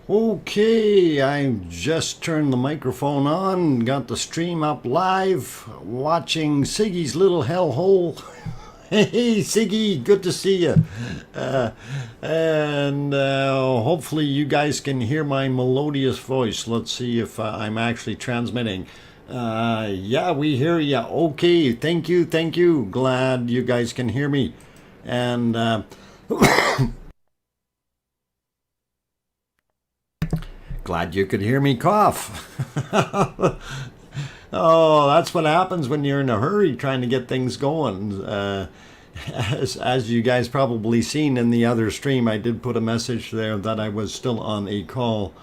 Okay, I just turned the microphone on, got the stream up live, watching Siggy's little hellhole. Hey, Siggy, good to see you. And hopefully you guys can hear my melodious voice. Let's see if I'm actually transmitting. Yeah, we hear you. Okay, thank you, thank you. Glad you guys can hear me. And glad you could hear me cough. Oh, that's what happens when you're in a hurry trying to get things going. As you guys probably seen in the other stream, I did put a message there that I was still on a call,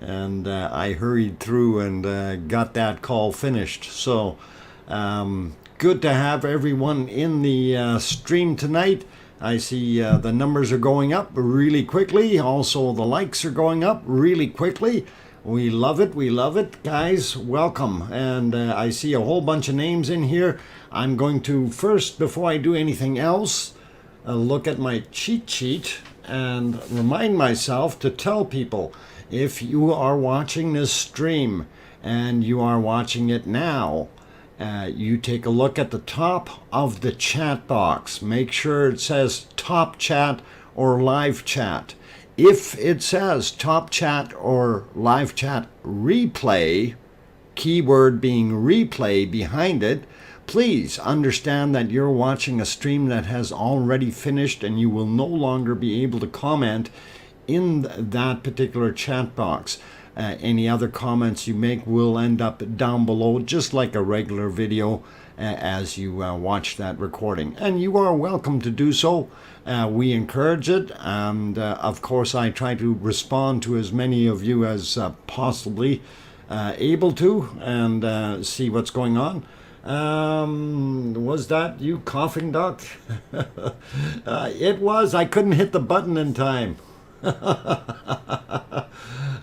and I hurried through and got that call finished. So good to have everyone in the stream tonight. I see the numbers are going up really quickly. Also, the likes are going up really quickly. We love it, guys. Welcome. And I see a whole bunch of names in here. I'm going to first, before I do anything else, look at my cheat sheet and remind myself to tell people, if you are watching this stream and you are watching it now, you take a look at the top of the chat box. Make sure it says top chat or live chat. If it says top chat or live chat replay, keyword being replay behind it, please understand that you're watching a stream that has already finished and you will no longer be able to comment in that particular chat box. Any other comments you make will end up down below, just like a regular video, as you watch that recording. And you are welcome to do so. We encourage it, and of course I try to respond to as many of you as possibly able to, and see what's going on. Was that you coughing, Doc? It was. I couldn't hit the button in time.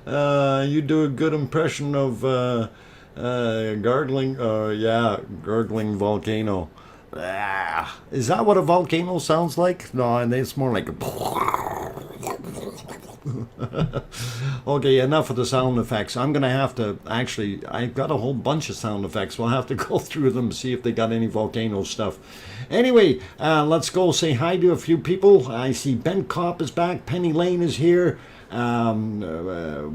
You do a good impression of gargling. Yeah, gurgling volcano. Is that what a volcano sounds like? No, it's more like a... Okay, enough of the sound effects. I'm gonna have to actually, I've got a whole bunch of sound effects. We'll have to go through them, see if they got any volcano stuff. Anyway, let's go say hi to a few people. I see Ben Kopp is back, Penny Lane is here, Paul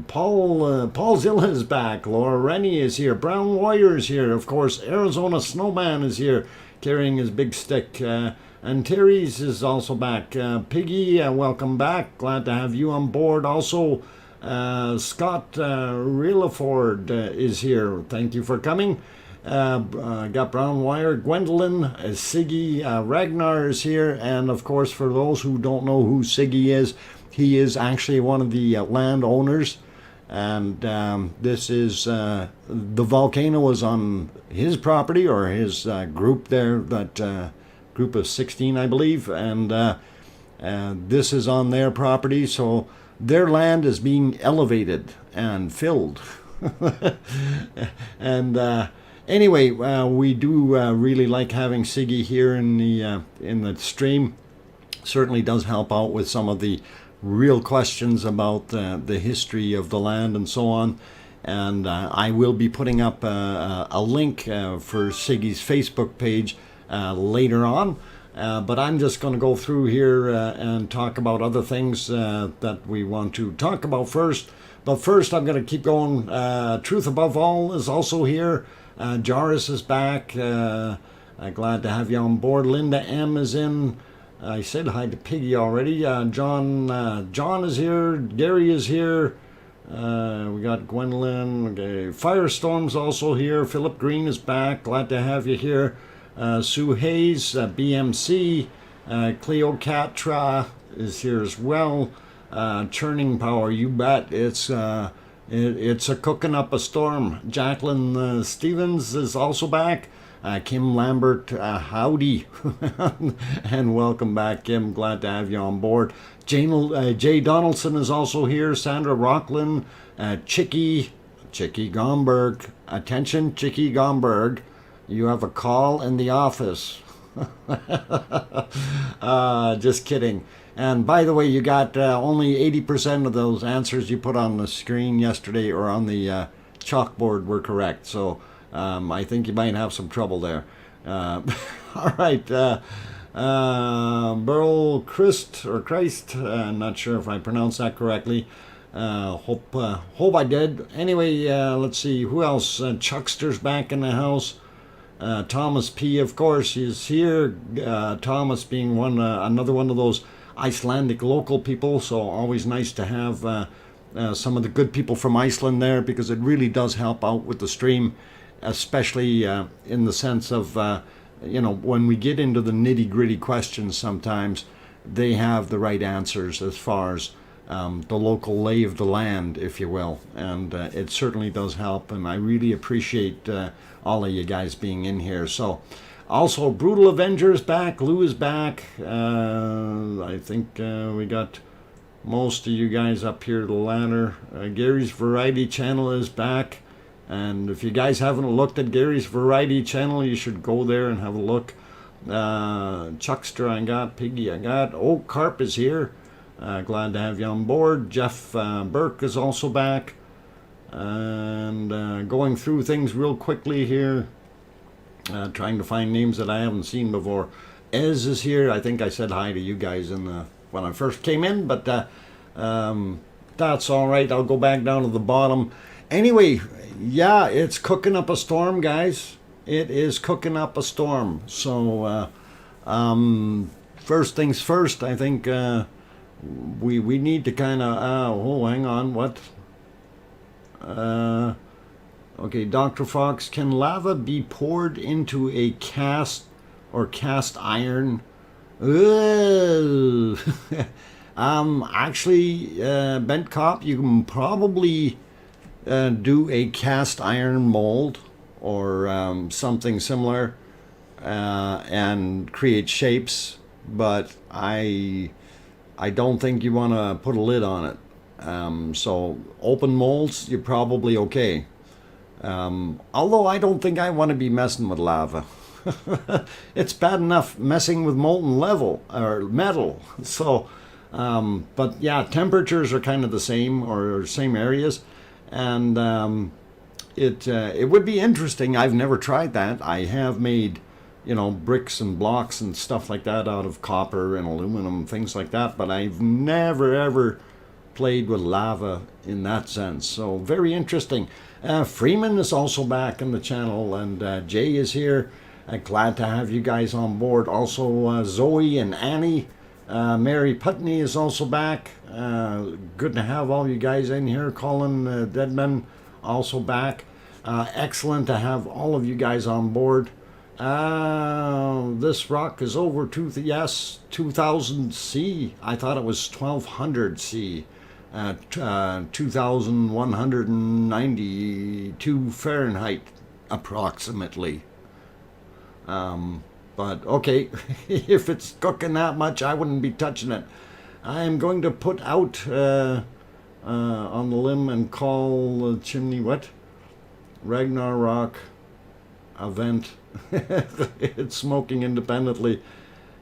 Zilla is back, Laura Rennie is here, Brown Warrior is here, of course Arizona Snowman is here carrying his big stick, and Terry's is also back. Piggy, welcome back, glad to have you on board. Also Scott Reelaford is here, thank you for coming. Got Brown Wire, Gwendolyn, Siggy, Ragnar is here, and of course for those who don't know who Siggy is, he is actually one of the landowners, and this is the volcano is on his property, or his group there, that group of 16 I believe, and this is on their property, so their land is being elevated and filled. And anyway, we do really like having Siggy here in the stream. Certainly does help out with some of the real questions about the history of the land and so on. And I will be putting up a link for Siggy's Facebook page later on. But I'm just going to go through here and talk about other things that we want to talk about first. But first, I'm going to keep going. Truth Above All is also here. Joris is back. Glad to have you on board. Linda M is in. I said hi to Piggy already. John is here. Gary is here. We got Gwendolyn. Okay. Firestorm's also here. Philip Green is back. Glad to have you here. Sue Hayes, BMC. Cleocatra is here as well. Churning Power, you bet. It's a cooking up a storm. Jacqueline Stevens is also back. Kim Lambert, howdy. And welcome back, Kim. Glad to have you on board. Jay Donaldson is also here. Sandra Rocklin, Chicky Gomberg. Attention, Chicky Gomberg. You have a call in the office. Just kidding. And by the way, you got only 80% of those answers you put on the screen yesterday or on the chalkboard were correct. So I think you might have some trouble there. All right. Burl Christ or Christ, I'm not sure if I pronounced that correctly. Hope I did. Anyway, let's see who else. Chuckster's back in the house. Thomas P, of course, is here. Thomas being another one of those Icelandic local people. So always nice to have some of the good people from Iceland there, because it really does help out with the stream, especially in the sense of when we get into the nitty-gritty questions, sometimes they have the right answers as far as the local lay of the land, if you will, and it certainly does help, and I really appreciate all of you guys being in here. So also Brutal Avenger is back, Lou is back, I think we got most of you guys up here the ladder. Gary's Variety Channel is back. And if you guys haven't looked at Gary's Variety Channel, you should go there and have a look. Chuckster I got, Piggy I got, Oak Carp is here. Glad to have you on board. Jeff Burke is also back. And going through things real quickly here. Trying to find names that I haven't seen before. Ez is here. I think I said hi to you guys when I first came in, but that's all right. I'll go back down to the bottom. Anyway, yeah, it's cooking up a storm, guys. It is cooking up a storm. So, first things first, I think we need to kind of... hang on, what? Okay, Dr. Fox, can lava be poured into a cast or cast iron? Actually, Bent Cop, you can probably... do a cast iron mold or something similar and create shapes, but I don't think you want to put a lid on it. So open molds, you're probably okay. Although I don't think I want to be messing with lava. It's bad enough messing with molten level or metal. So, but yeah, temperatures are kind of the same or same areas. And it would be interesting. I've never tried that. I have made, bricks and blocks and stuff like that out of copper and aluminum, things like that. But I've never, ever played with lava in that sense. So very interesting. Freeman is also back in the channel, and Jay is here. Glad to have you guys on board. Also, Zoe and Annie. Mary Putney is also back. Good to have all you guys in here. Colin Deadman also back. Excellent to have all of you guys on board. This rock is over 2000 C. I thought it was 1200 C. 2192 Fahrenheit approximately. But okay, if it's cooking that much, I wouldn't be touching it. I am going to put out on the limb and call the chimney what? Ragnarok event. It's smoking independently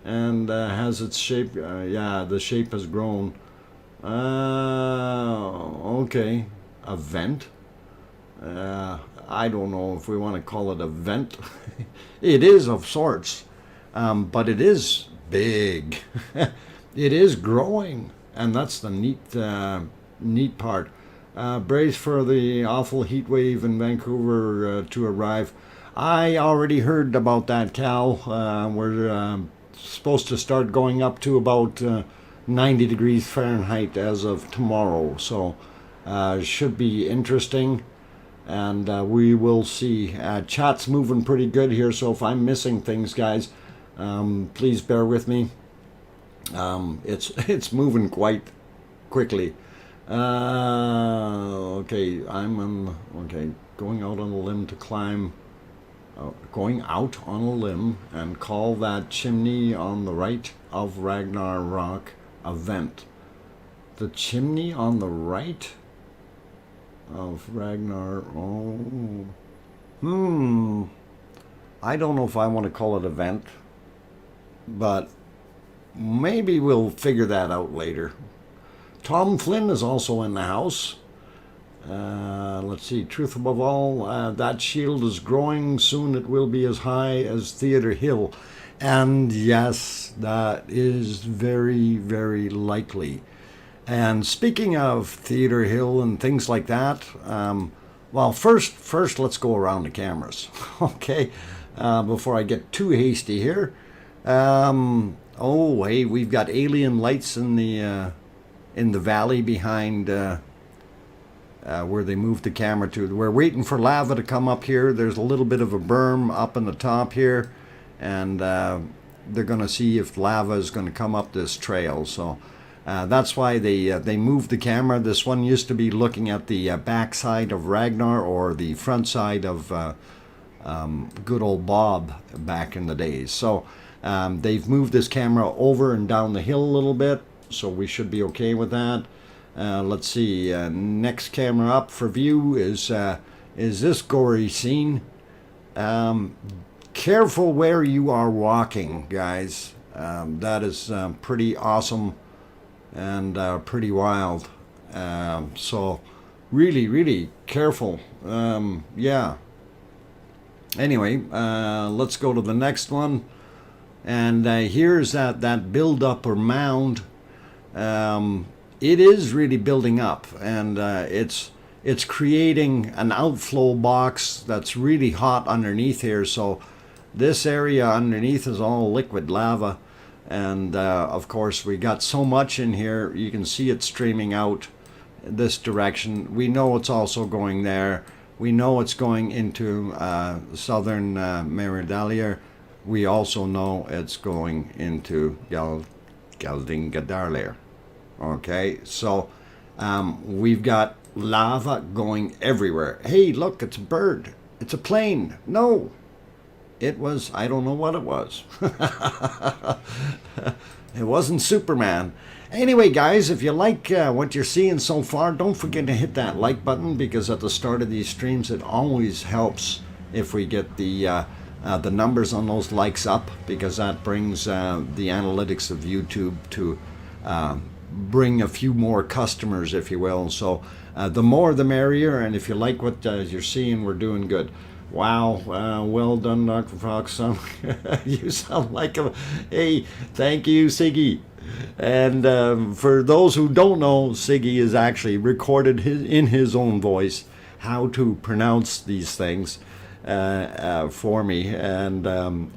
and has its shape. Yeah, the shape has grown. Okay, a vent. I don't know if we want to call it a vent. It is of sorts, but it is big. It is growing, and that's the neat part. Brace for the awful heat wave in Vancouver to arrive. I already heard about that, Cal. We're supposed to start going up to about 90 degrees Fahrenheit as of tomorrow, so should be interesting. And we will see. Chat's moving pretty good here, so if I'm missing things, guys, please bear with me. It's moving quite quickly. Okay, going out on a limb to climb. Going out on a limb and call that chimney on the right of Ragnarok a vent. The chimney on the right of Ragnar. I don't know if I want to call it a vent. but maybe we'll figure that out later. Tom Flynn is also in the house. Let's see, truth above all, that shield is growing. Soon it will be as high as Theatre Hill. And yes, that is very, very likely. And speaking of Theatre Hill and things like that, well, first let's go around the cameras, okay? Before I get too hasty here. Oh, hey, we've got alien lights in the valley behind where they moved the camera to. We're waiting for lava to come up here. There's a little bit of a berm up in the top here, and they're going to see if lava is going to come up this trail. So that's why they moved the camera. This one used to be looking at the back side of Ragnar, or the front side of good old Bob back in the days. So they've moved this camera over and down the hill a little bit, so we should be okay with that. Let's see, next camera up for view is this gory scene. Careful where you are walking, guys. That is pretty awesome and pretty wild. So really, really careful. Yeah. Anyway, let's go to the next one. And here's that build-up or mound. It is really building up, and it's creating an outflow box that's really hot underneath here. So this area underneath is all liquid lava, and of course we got so much in here. You can see it streaming out this direction. We know it's also going there. We know it's going into southern Meridalier. We also know it's going into Geldingadarlir. Okay, so we've got lava going everywhere. Hey, look, it's a bird. It's a plane. No, it was, I don't know what it was. It wasn't Superman. Anyway, guys, if you like what you're seeing so far, don't forget to hit that like button, because at the start of these streams, it always helps if we get the numbers on those likes up, because that brings the analytics of YouTube to bring a few more customers, if you will. So the more the merrier, and if you like what you're seeing, we're doing good. Wow, well done, Dr. Fox. You sound like a, hey, thank you, Siggy. And for those who don't know, Siggy is actually recorded in his own voice how to pronounce these things for me, and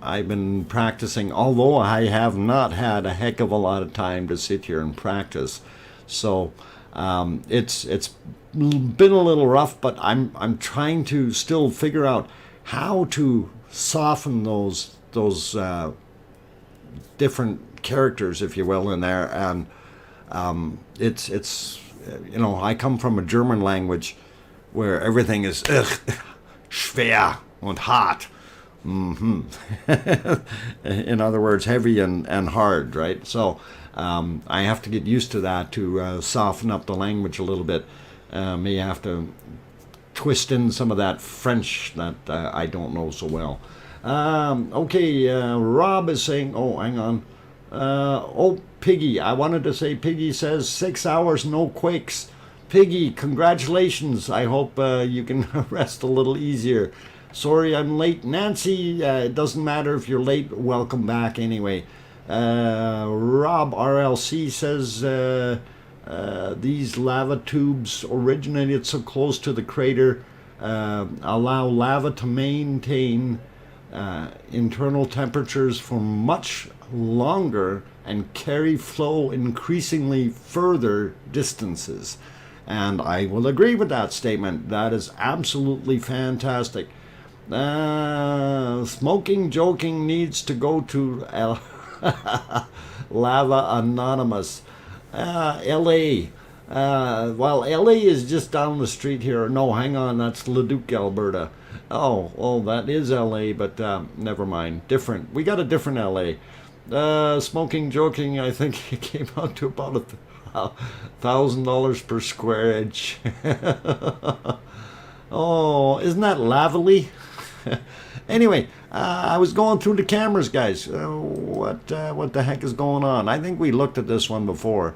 I've been practicing, although I have not had a heck of a lot of time to sit here and practice. So it's been a little rough, but I'm trying to still figure out how to soften those different characters, if you will, in there. And it's you know, I come from a German language where everything is schwer und hart. In other words, heavy and hard, right? So I have to get used to that to soften up the language a little bit. May have to twist in some of that French that I don't know so well. Okay, Rob is saying, oh, hang on. Oh, Piggy, I wanted to say, Piggy says 6 hours, no quakes. Piggy, congratulations. I hope you can rest a little easier. Sorry I'm late. Nancy, it doesn't matter if you're late. Welcome back anyway. Rob RLC says these lava tubes originated so close to the crater allow lava to maintain internal temperatures for much longer and carry flow increasingly further distances. And I will agree with that statement. That is absolutely fantastic. Smoking Joking needs to go to Lava Anonymous. LA. Well, LA is just down the street here. No, hang on, that's Leduc, Alberta. Oh, that is LA, but never mind. Different. We got a different LA. Smoking Joking, I think it came out to about $1,000 per square inch. Oh, isn't that lavely? Anyway, I was going through the cameras, guys. What the heck is going on? I think we looked at this one before.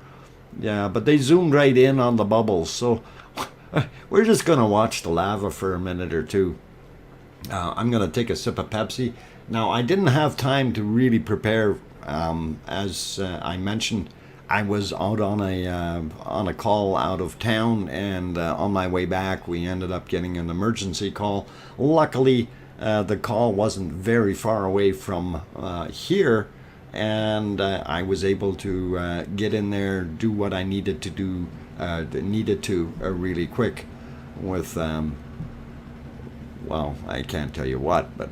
Yeah, but they zoomed right in on the bubbles. So we're just going to watch the lava for a minute or two. I'm going to take a sip of Pepsi. Now, I didn't have time to really prepare. As I mentioned, I was out on a call out of town, and on my way back, we ended up getting an emergency call. Luckily, the call wasn't very far away from here, and I was able to get in there, do what I needed to do, really quick with. Well, I can't tell you what, but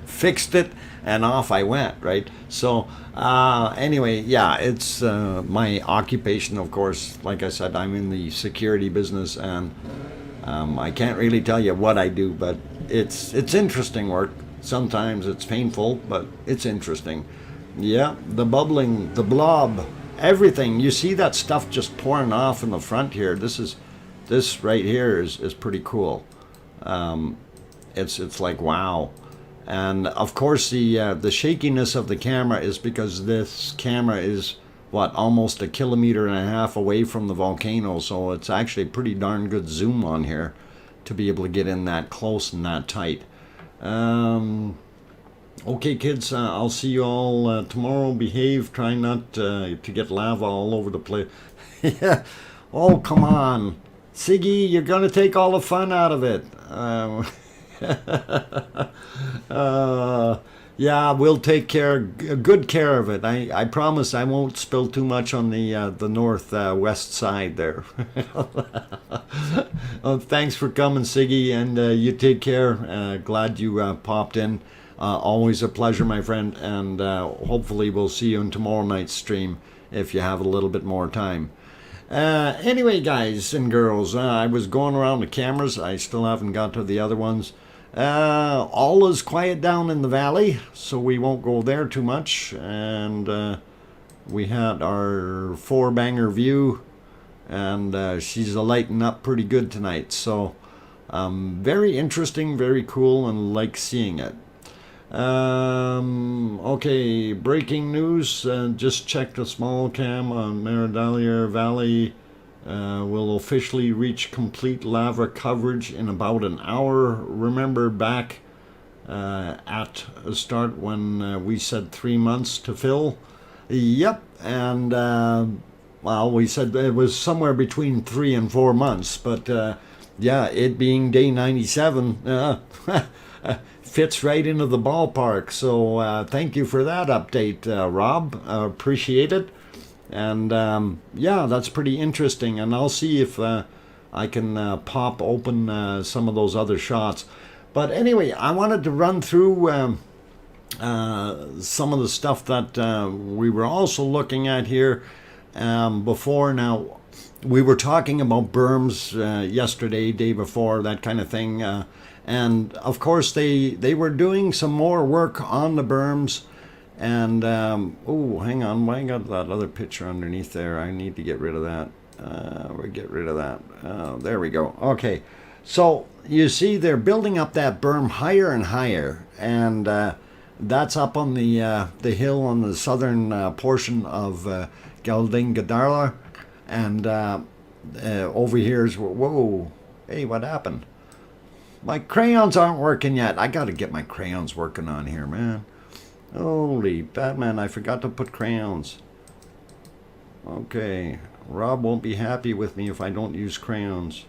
fixed it and off I went, right? So anyway, yeah, it's my occupation, of course. Like I said, I'm in the security business, and I can't really tell you what I do, but it's interesting work. Sometimes it's painful, but it's interesting. Yeah, the bubbling, the blob, everything. You see that stuff just pouring off in the front here. This right here is pretty cool. It's like wow. And of course the shakiness of the camera is because this camera is almost 1.5 kilometers away from the volcano, so it's actually pretty darn good zoom on here to be able to get in that close and that tight. Okay, kids, I'll see you all tomorrow. Behave, try not to get lava all over the place. Yeah. Oh, come on, Siggy, you're gonna take all the fun out of it. Yeah, we'll take good care of it. I promise I won't spill too much on the northwest side there. Thanks for coming, Siggy, and you take care. Glad you popped in. Always a pleasure, my friend, and hopefully we'll see you in tomorrow night's stream if you have a little bit more time. Anyway, guys and girls, I was going around the cameras. I still haven't got to the other ones. All is quiet down in the valley, so we won't go there too much. And we had our 4-banger view, and she's lighting up pretty good tonight. So very interesting, very cool, and like seeing it. Okay, breaking news. Just checked a small cam on Fagradalsfjall Valley. Will officially reach complete lava coverage in about an hour. Remember back at the start when we said 3 months to fill? Yep, and well, we said it was somewhere between 3 and 4 months, but yeah, it being day 97 fits right into the ballpark. So thank you for that update, Rob. Appreciate it. And yeah, that's pretty interesting, and I'll see if I can pop open some of those other shots. But anyway, I wanted to run through some of the stuff that we were also looking at here before. Now, we were talking about berms yesterday, day before, that kind of thing, and of course they were doing some more work on the berms. And, oh, hang on, I got that other picture underneath there. I need to get rid of that. We'll get rid of that. There we go. Okay, so you see they're building up that berm higher and higher, and that's up on the hill on the southern portion of Galdingadala, and over here is, whoa, hey, what happened? My crayons aren't working yet. I got to get my crayons working on here, man. Holy Batman, I forgot to put crayons. Okay, Rob won't be happy with me if I don't use crayons.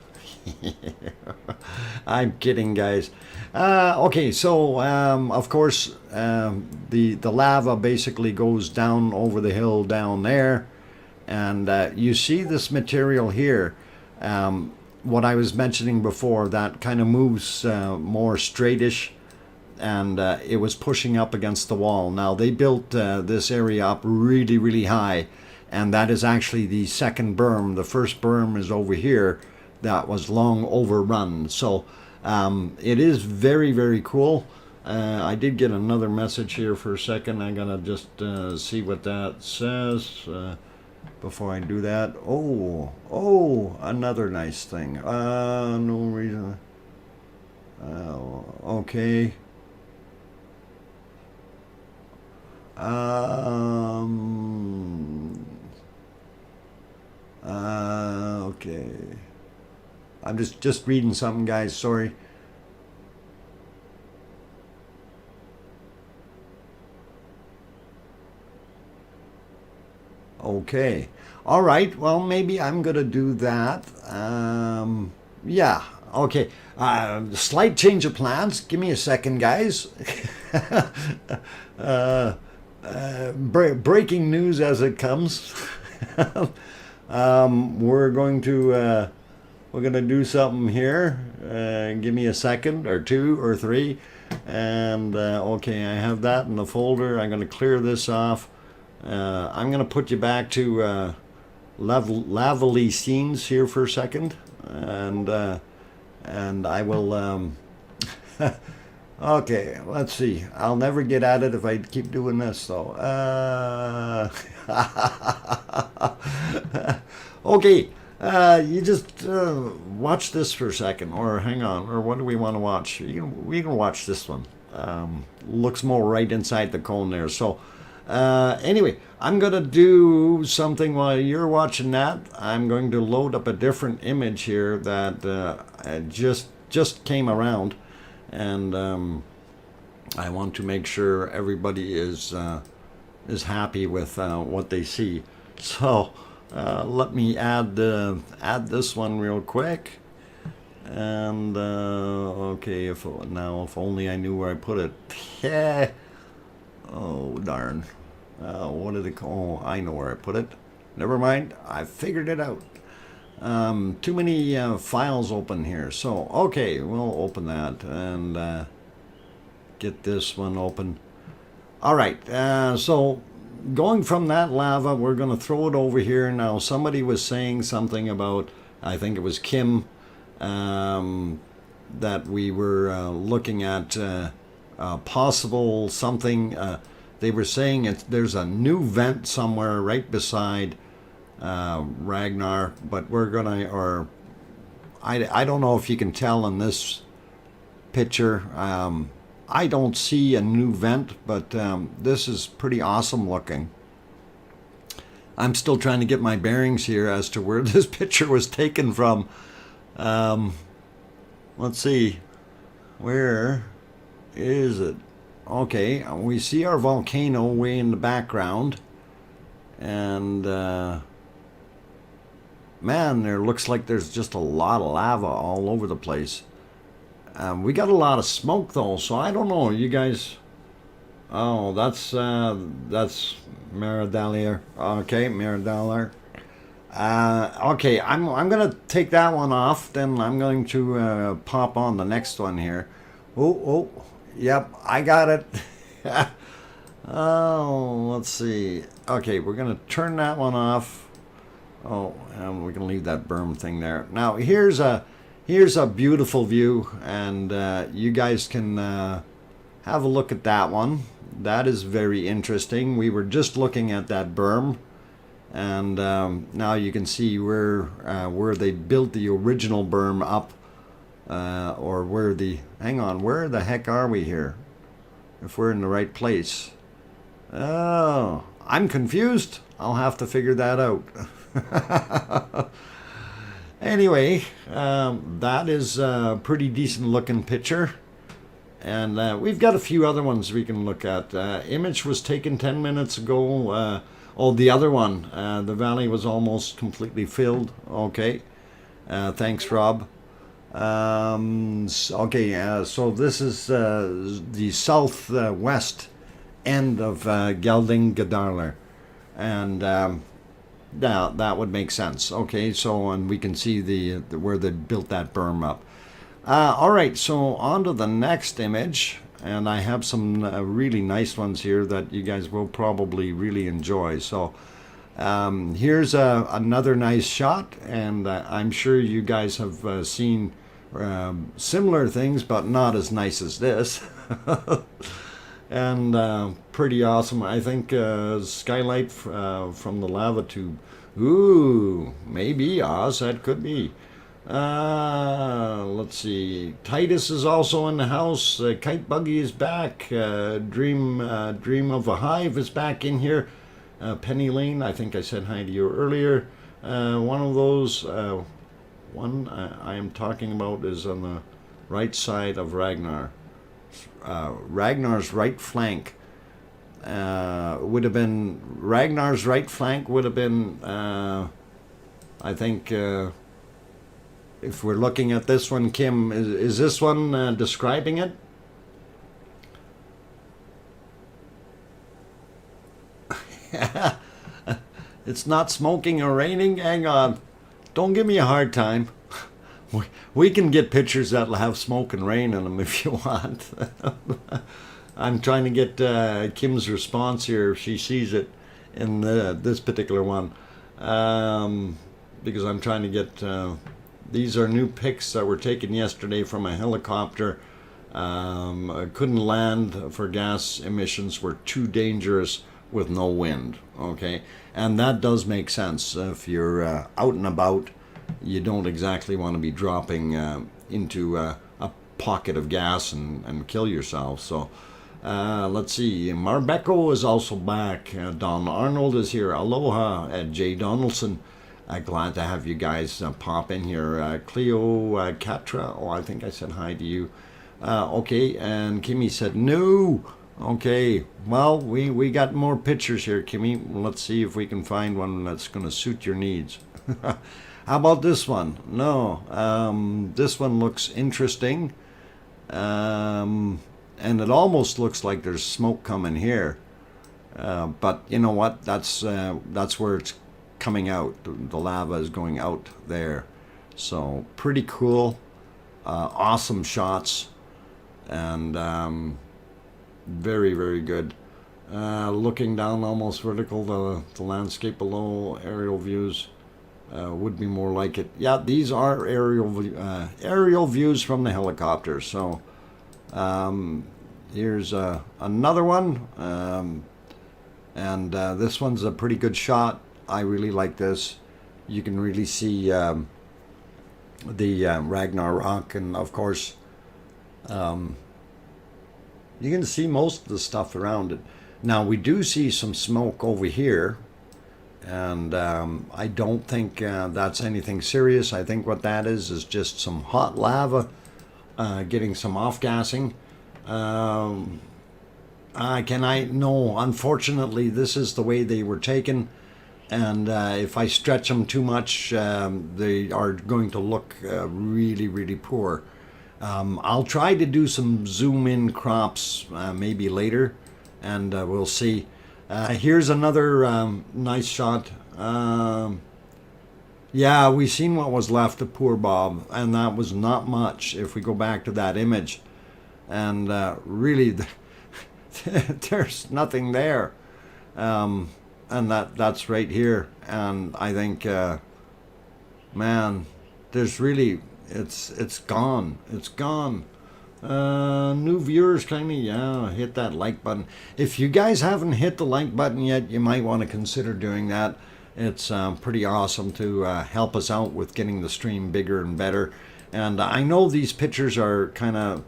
I'm kidding, guys. Okay, so of course the lava basically goes down over the hill down there, and you see this material here. What I was mentioning before, that kind of moves more straightish, and it was pushing up against the wall. Now they built this area up really, really high, and that is actually the second berm. The first berm is over here that was long overrun. So it is very, very cool. I did get another message here for a second. I'm gonna just see what that says before I do that. Oh, another nice thing. No reason. Okay. Okay. I'm just reading something, guys. Sorry. Okay. All right. Well, maybe I'm gonna do that. Yeah. Okay. Slight change of plans. Give me a second, guys. Breaking news as it comes. We're gonna do something here. Give me a second or two or three, and okay, I have that in the folder. I'm gonna clear this off. I'm gonna put you back to Lavely scenes here for a second, and I will. Okay, let's see. I'll never get at it if I keep doing this, though. Okay, you just watch this for a second, or hang on, or what do we want to watch? We can watch this one. Looks more right inside the cone there. So, anyway, I'm going to do something while you're watching that. I'm going to load up a different image here that just came around. And I want to make sure everybody is happy with what they see. So let me add this one real quick. And okay, if only I knew where I put it. Yeah. Oh darn. What did it call? Oh, I know where I put it. Never mind. I figured it out. Too many files open here. So, okay, we'll open that and get this one open. All right, so going from that lava, we're going to throw it over here. Now, somebody was saying something about, I think it was Kim, that we were looking at possible something. They were saying there's a new vent somewhere right beside Ragnar, but we're gonna, or I don't know if you can tell in this picture. I don't see a new vent, but this is pretty awesome looking. I'm still trying to get my bearings here as to where this picture was taken from. Let's see, where is it? Okay, we see our volcano way in the background, and man, there looks like there's just a lot of lava all over the place. We got a lot of smoke though, so I don't know. You guys, oh, that's Fagradalsfjall. Okay, Fagradalsfjall. Okay, I'm gonna take that one off. Then I'm going to pop on the next one here. Oh, yep, I got it. Oh, let's see. Okay, we're gonna turn that one off. Oh, and we're gonna leave that berm thing there. Now here's a beautiful view, and you guys can have a look at that one. That is very interesting. We were just looking at that berm, and now you can see where they built the original berm up, or where the, hang on, where the heck are we here? If we're in the right place. Oh, I'm confused. I'll have to figure that out. Anyway, that is a pretty decent looking picture, and we've got a few other ones we can look at. Image was taken 10 minutes ago. Oh, the other one, the valley was almost completely filled. Okay, thanks, Rob. Okay, so this is the southwest end of Geldingadalur, and now that would make sense. Okay, so and we can see the where they built that berm up. All right, so on to the next image, and I have some really nice ones here that you guys will probably really enjoy. So here's another nice shot, and I'm sure you guys have seen similar things, but not as nice as this. And pretty awesome. I think skylight from the lava tube. Ooh, maybe Oz, that could be. Let's see. Titus is also in the house. Kite Buggy is back. Dream of a Hive is back in here. Penny Lane, I think I said hi to you earlier. One of those, one I am talking about is on the right side of Ragnar. Ragnar's right flank would have been, Ragnar's right flank would have been, I think, if we're looking at this one, Kim, is this one describing it? It's not smoking or raining? Hang on. Don't give me a hard time. We can get pictures that'll have smoke and rain in them if you want. I'm trying to get Kim's response here if she sees it in this particular one. Because I'm trying to get... these are new pics that were taken yesterday from a helicopter. Couldn't land for gas emissions, were too dangerous with no wind. Okay, and that does make sense. If you're out and about, you don't exactly want to be dropping into a pocket of gas and kill yourself. So let's see. Marbecco is also back. Don Arnold is here. Aloha, Jay Donaldson. Glad to have you guys pop in here. Cleo Catra, oh, I think I said hi to you. Okay, and Kimmy said no. Okay, well, we got more pictures here, Kimmy. Let's see if we can find one that's going to suit your needs. How about this one? No, this one looks interesting. And it almost looks like there's smoke coming here. But you know what? That's where it's coming out. The lava is going out there. So pretty cool. Awesome shots. And very, very good. Looking down almost vertical, the landscape below, aerial views would be more like it. Yeah, these are aerial views from the helicopter. So here's another one. And this one's a pretty good shot. I really like this. You can really see the Ragnar Rock, and of course you can see most of the stuff around it. Now we do see some smoke over here, and I don't think that's anything serious. I think what that is just some hot lava getting some off-gassing. No, unfortunately this is the way they were taken, and if I stretch them too much they are going to look really, really poor. I'll try to do some zoom in crops maybe later, and we'll see. Here's another nice shot. Yeah, we seen what was left of poor Bob, and that was not much if we go back to that image. And really, there's nothing there. And that's right here. And I think, man, there's really... It's gone. It's gone. New viewers, kindly, hit that like button. If you guys haven't hit the like button yet, you might want to consider doing that. It's pretty awesome to help us out with getting the stream bigger and better. And I know these pictures are kind of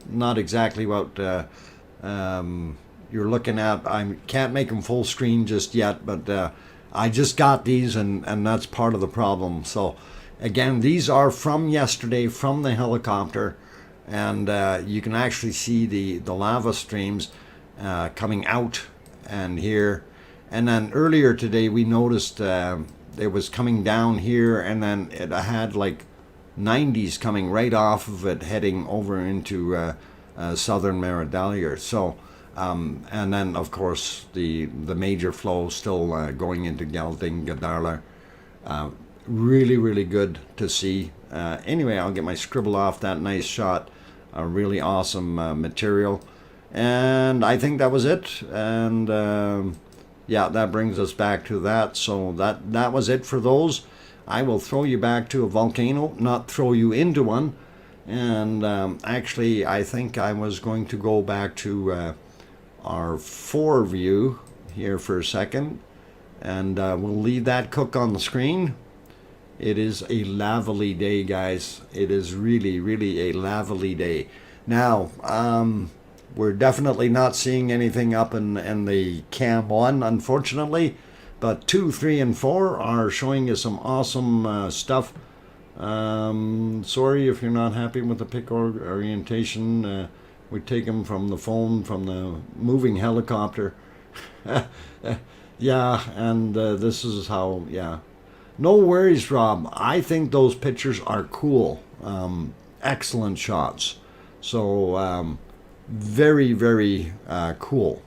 not exactly what you're looking at. I can't make them full screen just yet, but I just got these, and that's part of the problem. So again, these are from yesterday, from the helicopter, and you can actually see the lava streams coming out and here. And then earlier today we noticed it was coming down here, and then it had like 90s coming right off of it, heading over into southern Meridalier. So, and then of course the major flow still going into Gelding, Gadarlar. Really, really good to see. Anyway, I'll get my scribble off that nice shot. A really awesome material. And I think that was it. And yeah, that brings us back to that. So that was it for those. I will throw you back to a volcano, not throw you into one. And actually, I think I was going to go back to our 4 view here for a second. And we'll leave that cook on the screen. It is a lovely day, guys. It is really, really a lovely day. Now, we're definitely not seeing anything up in the cam 1, unfortunately, but 2, 3, and 4 are showing you some awesome stuff. Sorry if you're not happy with the pic orientation. We take them from the phone, from the moving helicopter. Yeah, and this is how, yeah. No worries, Rob. I think those pictures are cool. Excellent shots. So, very, very cool,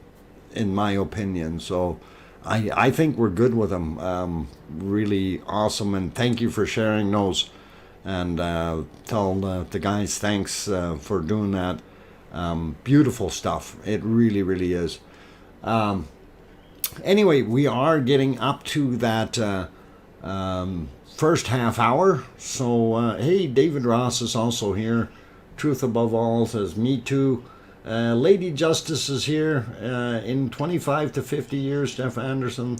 in my opinion. So, I think we're good with them. Really awesome, and thank you for sharing those. And tell the guys thanks for doing that. Beautiful stuff. It really, really is. Anyway, we are getting up to that first half hour. So, hey, David Ross is also here. Truth Above All says, me too. Lady Justice is here. In 25 to 50 years, Jeff Anderson,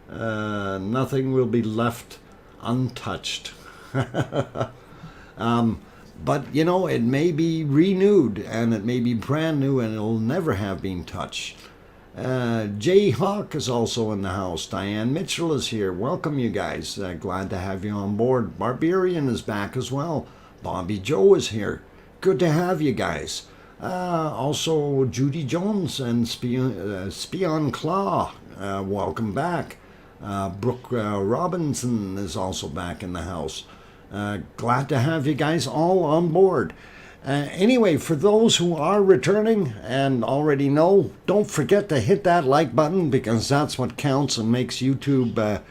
nothing will be left untouched. But, you know, it may be renewed, and it may be brand new, and it'll never have been touched. Jay Hawk is also in the house. Diane Mitchell is here. Welcome, you guys. Glad to have you on board. Barbarian is back as well. Bobby Joe is here. Good to have you guys. Also, Judy Jones and Spion Claw. Welcome back. Brooke Robinson is also back in the house. Glad to have you guys all on board. Anyway, for those who are returning and already know, don't forget to hit that like button, because that's what counts and makes YouTube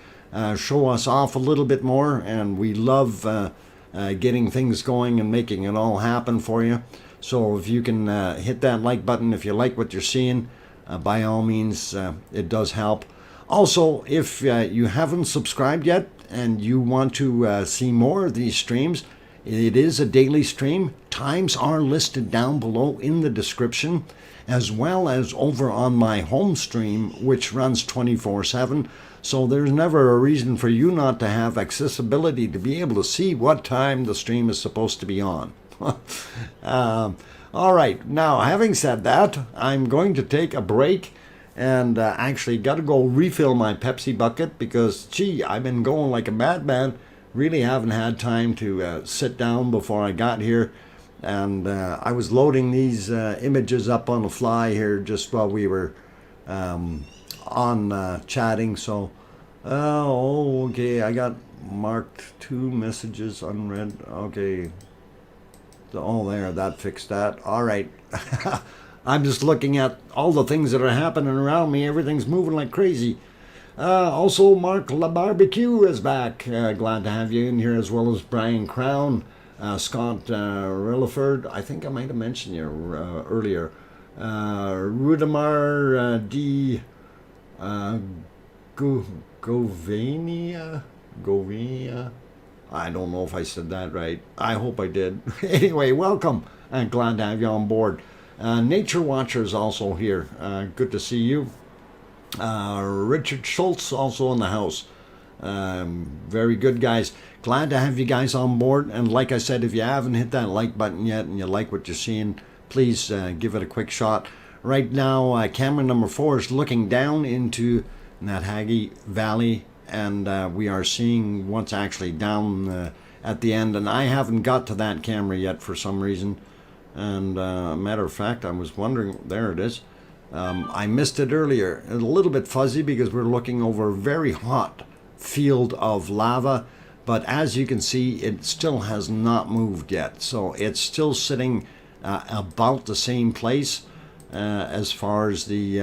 show us off a little bit more. And we love getting things going and making it all happen for you. So if you can hit that like button if you like what you're seeing, by all means, it does help. Also, if you haven't subscribed yet and you want to see more of these streams, it is a daily stream. Times are listed down below in the description, as well as over on my home stream, which runs 24/7. So there's never a reason for you not to have accessibility to be able to see what time the stream is supposed to be on. All right, now having said that, I'm going to take a break and actually got to go refill my Pepsi bucket, because, gee, I've been going like a madman. Really haven't had time to sit down before I got here. And I was loading these images up on the fly here just while we were on chatting. So, okay, I got marked 2 messages unread. Okay. Oh, there, that fixed that. All right. I'm just looking at all the things that are happening around me. Everything's moving like crazy. Also, Mark LaBarbecue is back. Glad to have you in here, as well as Brian Crown, Scott Rilliford. I think I might have mentioned you earlier. Rudimar D. Govania. I don't know if I said that right. I hope I did. Anyway, welcome, and glad to have you on board. Nature Watcher is also here. Good to see you. Richard Schultz also in the house. Very good, guys. Glad to have you guys on board. And like I said, if you haven't hit that like button yet and you like what you're seeing, please give it a quick shot. Right now, camera number 4 is looking down into Nathagi Valley, and we are seeing what's actually down at the end. And I haven't got to that camera yet for some reason. And matter of fact, I was wondering, there it is. I missed it earlier. A little bit fuzzy because we're looking over a very hot field of lava. But as you can see, it still has not moved yet. So it's still sitting about the same place as far as the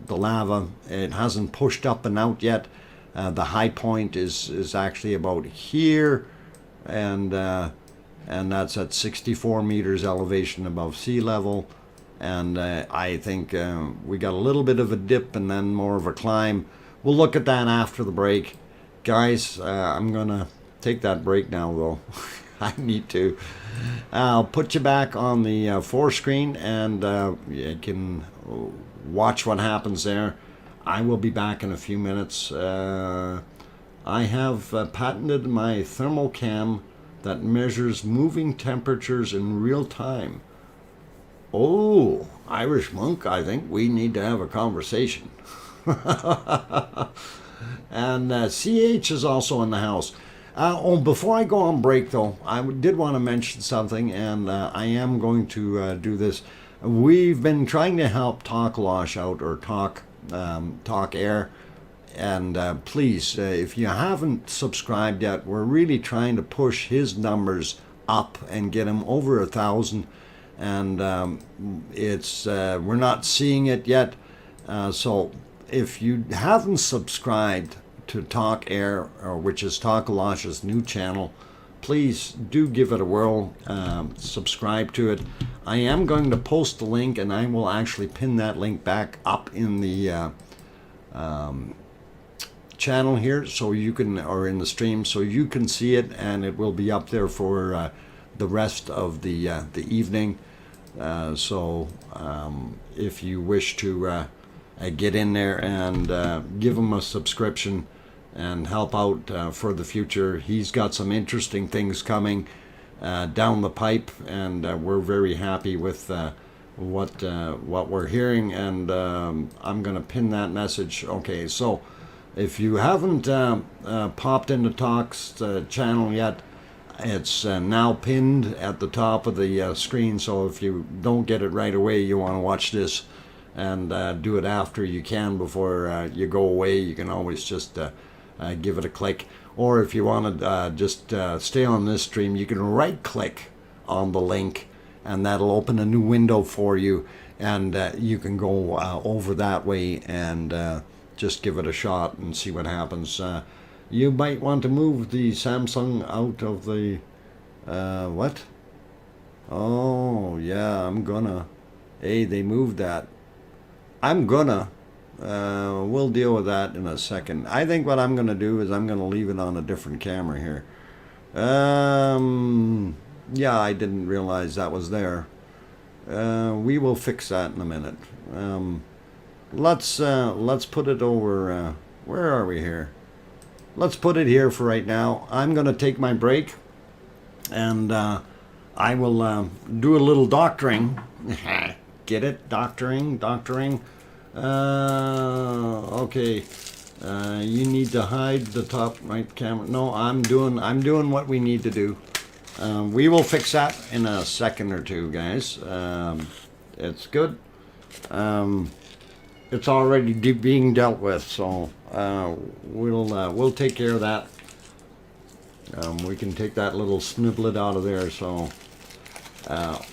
lava. It hasn't pushed up and out yet. The high point is actually about here, and that's at 64 meters elevation above sea level. And I think we got a little bit of a dip and then more of a climb. We'll look at that after the break. Guys, I'm going to take that break now, though. I need to. I'll put you back on the 4 screen, and you can watch what happens there. I will be back in a few minutes. I I have patented my thermal cam that measures moving temperatures in real time. Oh, Irish monk, I think we need to have a conversation. And CH is also in the house. Before I go on break, though, I did want to mention something, and I am going to do this. We've been trying to help Talk Losh out, or Talk Air, and please, if you haven't subscribed yet, we're really trying to push his numbers up and get him over 1,000. And we're not seeing it yet. So if you haven't subscribed to Talk Air, which is Talk Losh's new channel, please do give it a whirl. Subscribe to it. I am going to post the link, and I will actually pin that link back up in the channel here, so you can, or in the stream, so you can see it, and it will be up there for the rest of the evening. So if you wish to get in there and give him a subscription and help out for the future, he's got some interesting things coming down the pipe, and we're very happy with what we're hearing. And I'm going to pin that message. Okay, so if you haven't popped into Talk's channel yet, it's now pinned at the top of the screen, so if you don't get it right away, you want to watch this and do it after you can, before you go away. You can always just give it a click. Or if you want to just stay on this stream, you can right click on the link, and that'll open a new window for you, and you can go over that way and just give it a shot and see what happens. You might want to move the Samsung out of the what? Oh yeah, I'm gonna. Hey, they moved that. I'm gonna. We'll deal with that in a second. I think what I'm gonna do is I'm gonna leave it on a different camera here. Yeah, I didn't realize that was there. We will fix that in a minute. Let's put it over. Where are we here? Let's put it here for right now. I'm going to take my break, and I will do a little doctoring. Get it? Doctoring. Okay. You need to hide the top right camera. No, I'm doing what we need to do. We will fix that in a second or two, guys. It's good. It's already being dealt with, so we'll take care of that. We can take that little sniblet out of there. So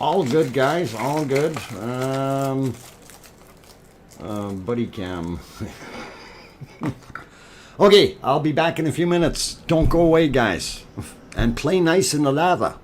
all good, guys, all good. Buddy cam. Okay, I'll be back in a few minutes. Don't go away, guys, and play nice in the lava.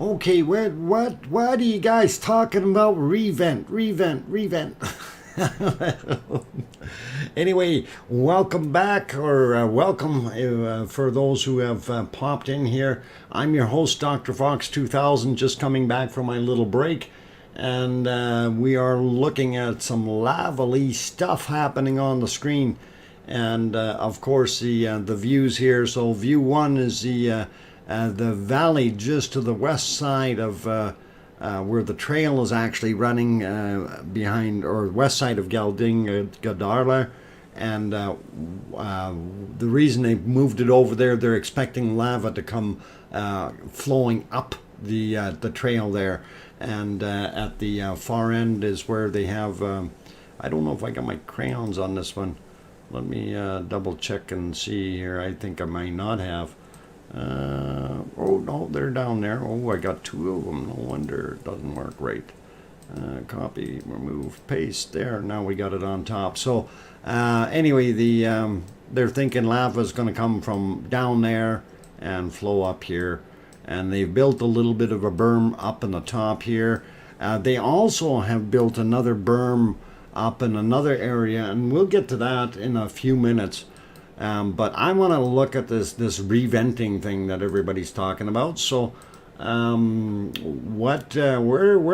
Okay, what are you guys talking about? Revent. Anyway, welcome back, or welcome for those who have popped in here. I'm your host, DrFox2000, just coming back from my little break. And we are looking at some lovely stuff happening on the screen. And of course, the views here. So view one is the valley just to the west side of where the trail is actually running behind, or west side of Gadarla. And the reason they moved it over there, they're expecting lava to come flowing up the trail there. And at the far end is where they have, I don't know if I got my crayons on this one. Let me double check and see here. I think I might not have. Oh no, they're down there. Oh, I got two of them. No wonder it doesn't work right. Copy, remove, paste. There, now we got it on top. So anyway, they're thinking lava is going to come from down there and flow up here. And they've built a little bit of a berm up in the top here. They also have built another berm up in another area, and we'll get to that in a few minutes. But I want to look at this reventing thing that everybody's talking about. So, where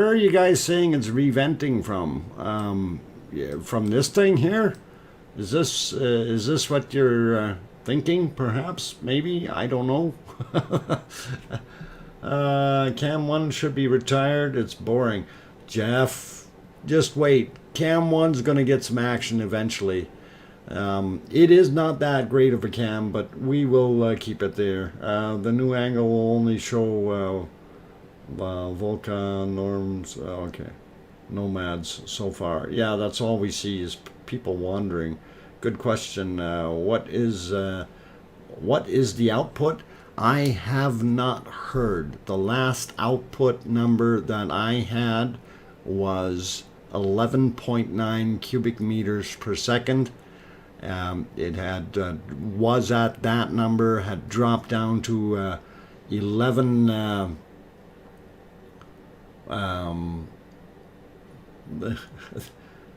are you guys saying it's reventing from? Yeah, from this thing here? Is this what you're thinking? Perhaps, maybe, I don't know. Cam 1 should be retired. It's boring. Jeff, just wait. Cam 1's going to get some action eventually. It is not that great of a cam, but we will keep it there. The new angle will only show Volcano norms. Okay, nomads so far. Yeah, that's all we see is people wandering. Good question. What is the output? I have not heard. The last output number that I had was 11.9 cubic meters per second. It had was at that number, had dropped down to 11.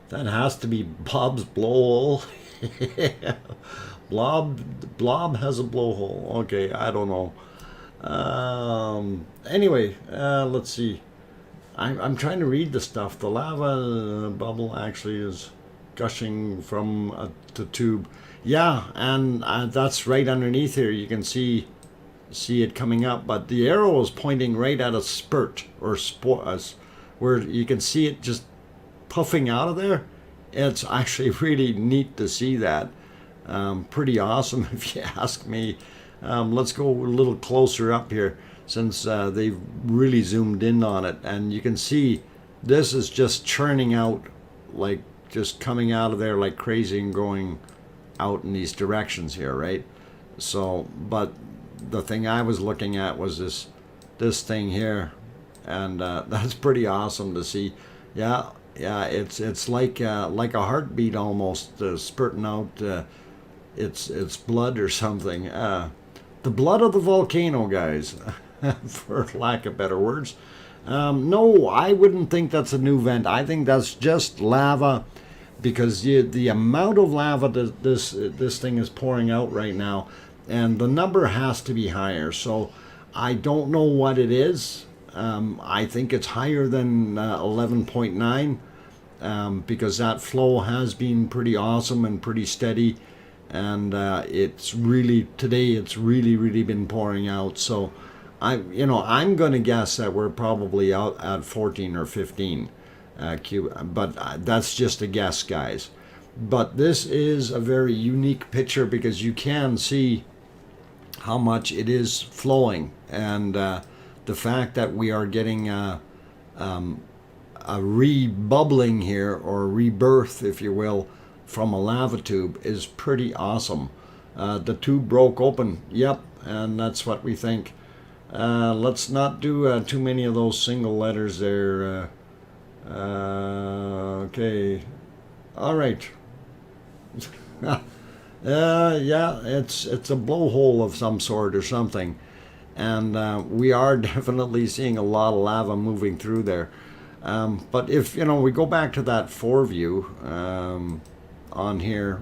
That has to be Bob's blowhole. Blob has a blowhole. Okay, I don't know. Anyway, let's see. I'm trying to read the stuff. The lava bubble actually is gushing from the tube. Yeah, and that's right underneath here. You can see it coming up, but the arrow is pointing right at a spurt or where you can see it just puffing out of there. It's actually really neat to see that. Pretty awesome if you ask me. Let's go a little closer up here since they've really zoomed in on it, and you can see this is just churning out, like just coming out of there like crazy and going out in these directions here, right? So, but the thing I was looking at was this thing here, and that's pretty awesome to see. Yeah, it's like a heartbeat almost, spurting out its blood or something. The blood of the volcano, guys, for lack of better words. No, I wouldn't think that's a new vent. I think that's just lava, because the amount of lava that this thing is pouring out right now, and the number has to be higher. So I don't know what it is. I think it's higher than 11.9, because that flow has been pretty awesome and pretty steady, and it's really really been pouring out. So I'm going to guess that we're probably out at 14 or 15 cube, but that's just a guess, guys. But this is a very unique picture because you can see how much it is flowing, and the fact that we are getting a rebubbling here, or rebirth, if you will, from a lava tube is pretty awesome. The tube broke open. Yep, and that's what we think. Let's not do too many of those single letters there. Okay. All right. Yeah, it's a blowhole of some sort or something. and we are definitely seeing a lot of lava moving through there. But if we go back to that foreview on here,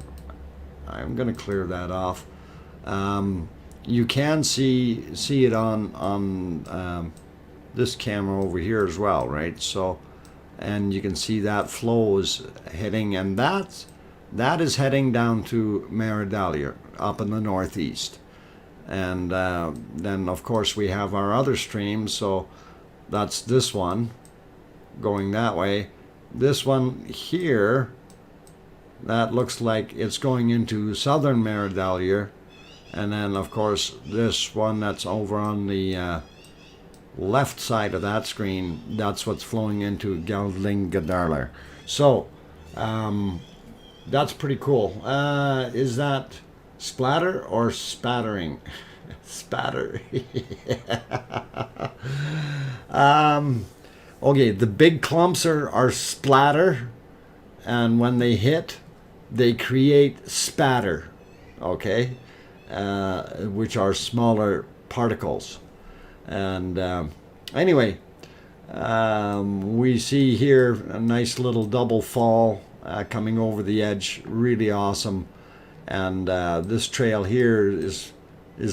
I'm going to clear that off. You can see it on this camera over here as well, right? So, and you can see that flow is heading, and that is heading down to Fagradalsfjall up in the northeast. And then of course we have our other streams, so that's this one going that way. This one here, that looks like it's going into southern Fagradalsfjall. And then of course this one that's over on the left side of that screen, that's what's flowing into Gjallingadalur. So that's pretty cool. Is that splatter or spattering? Spatter. Okay, the big clumps are splatter, and when they hit, they create spatter, okay, which are smaller particles. And anyway, we see here a nice little double fall coming over the edge, really awesome. And this trail here is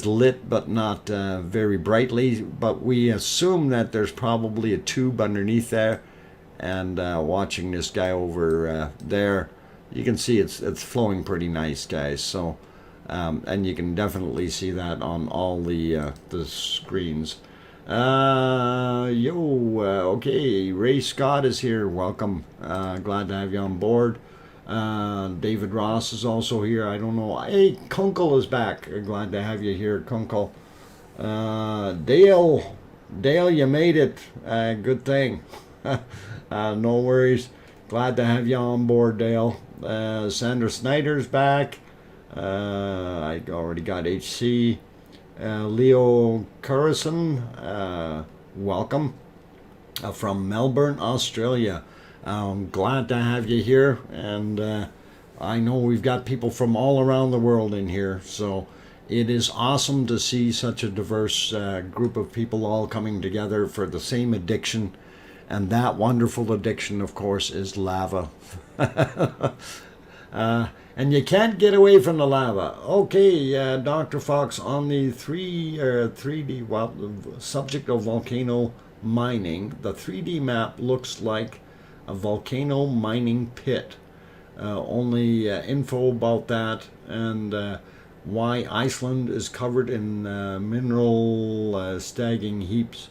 lit, but not very brightly, but we assume that there's probably a tube underneath there. And watching this guy over there, you can see it's flowing pretty nice, guys. So and you can definitely see that on all the screens. Okay, Ray Scott is here. Welcome. Glad to have you on board. David Ross is also here. I don't know. Hey, Kunkel is back. Glad to have you here, Kunkel. Dale, you made it. Good thing. No worries. Glad to have you on board, Dale. Sandra Snyder's back. I already got HC. Leo Currison, welcome from Melbourne, Australia. Glad to have you here, and I know we've got people from all around the world in here, so it is awesome to see such a diverse group of people all coming together for the same addiction, and that wonderful addiction, of course, is lava. And you can't get away from the lava. Okay, Dr. Fox, on the 3D subject of volcano mining, the 3D map looks like a volcano mining pit. Only info about that, and why Iceland is covered in mineral staging heaps,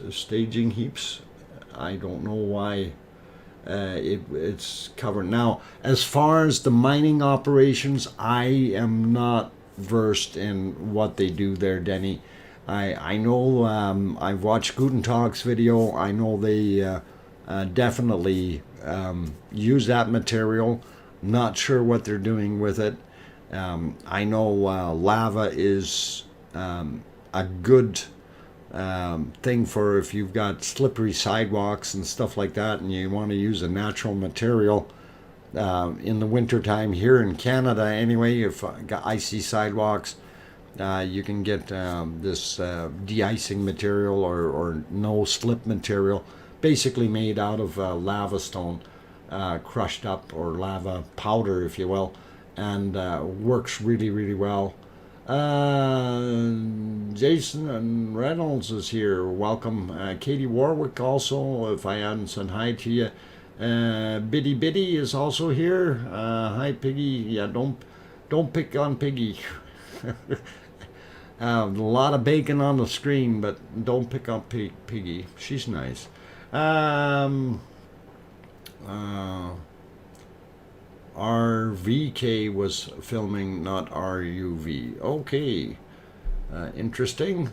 staging heaps. I don't know why. It's covered. Now, as far as the mining operations, I am not versed in what they do there, Denny. I know I've watched Gutentag's video. I know they definitely use that material. Not sure what they're doing with it. I know lava is a good thing for if you've got slippery sidewalks and stuff like that, and you want to use a natural material in the winter time here in Canada. Anyway, if got icy sidewalks, you can get this de-icing material or no slip material, basically made out of lava stone, crushed up, or lava powder, if you will, and works really, really well. Jason and Reynolds is here. Welcome. Katie Warwick also, if I hadn't said hi to you. Biddy Biddy is also here. Hi, Piggy. Yeah, don't pick on Piggy. A lot of bacon on the screen, but don't pick on Piggy. She's nice. RVK was filming, not RUV. Okay. Interesting.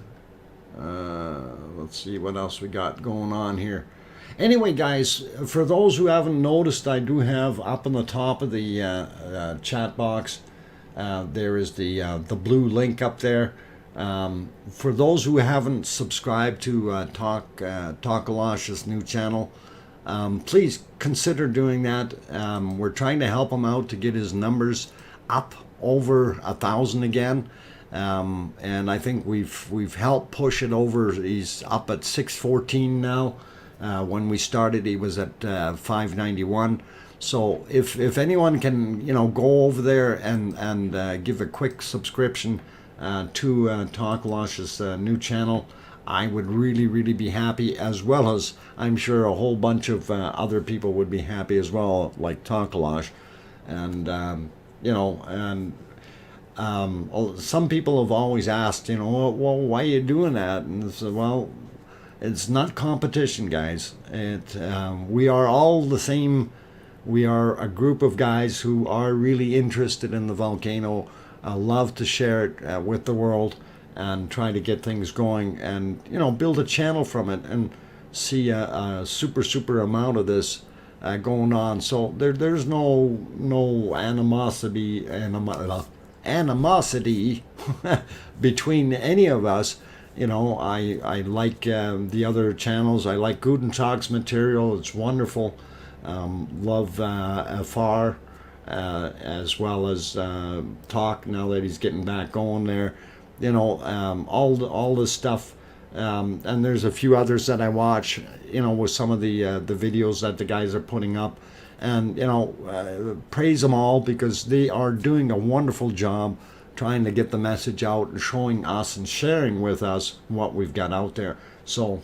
Let's see what else we got going on here. Anyway, guys, for those who haven't noticed, I do have up on the top of the chat box, there is the blue link up there. For those who haven't subscribed to Talkalash's new channel, please consider doing that. We're trying to help him out to get his numbers up over 1,000 again. and I think we've helped push it over. He's up at 614 now. When we started, he was at 591. So if anyone can, go over there and give a quick subscription to Takalash's new channel, I would really be happy, as well as I'm sure a whole bunch of other people would be happy as well, like Takalash. And some people have always asked, well, why are you doing that? And I said, well, it's not competition, guys. We are all the same. We are a group of guys who are really interested in the volcano, love to share it with the world and try to get things going, and build a channel from it and see a super amount of this going on. So there's no animosity between any of us. I like the other channels. I like Gutentag's material. It's wonderful. Love Afar, as well as Talk, now that he's getting back going there. All this stuff. And there's a few others that I watch, with some of the videos that the guys are putting up. And, praise them all, because they are doing a wonderful job trying to get the message out and showing us and sharing with us what we've got out there. So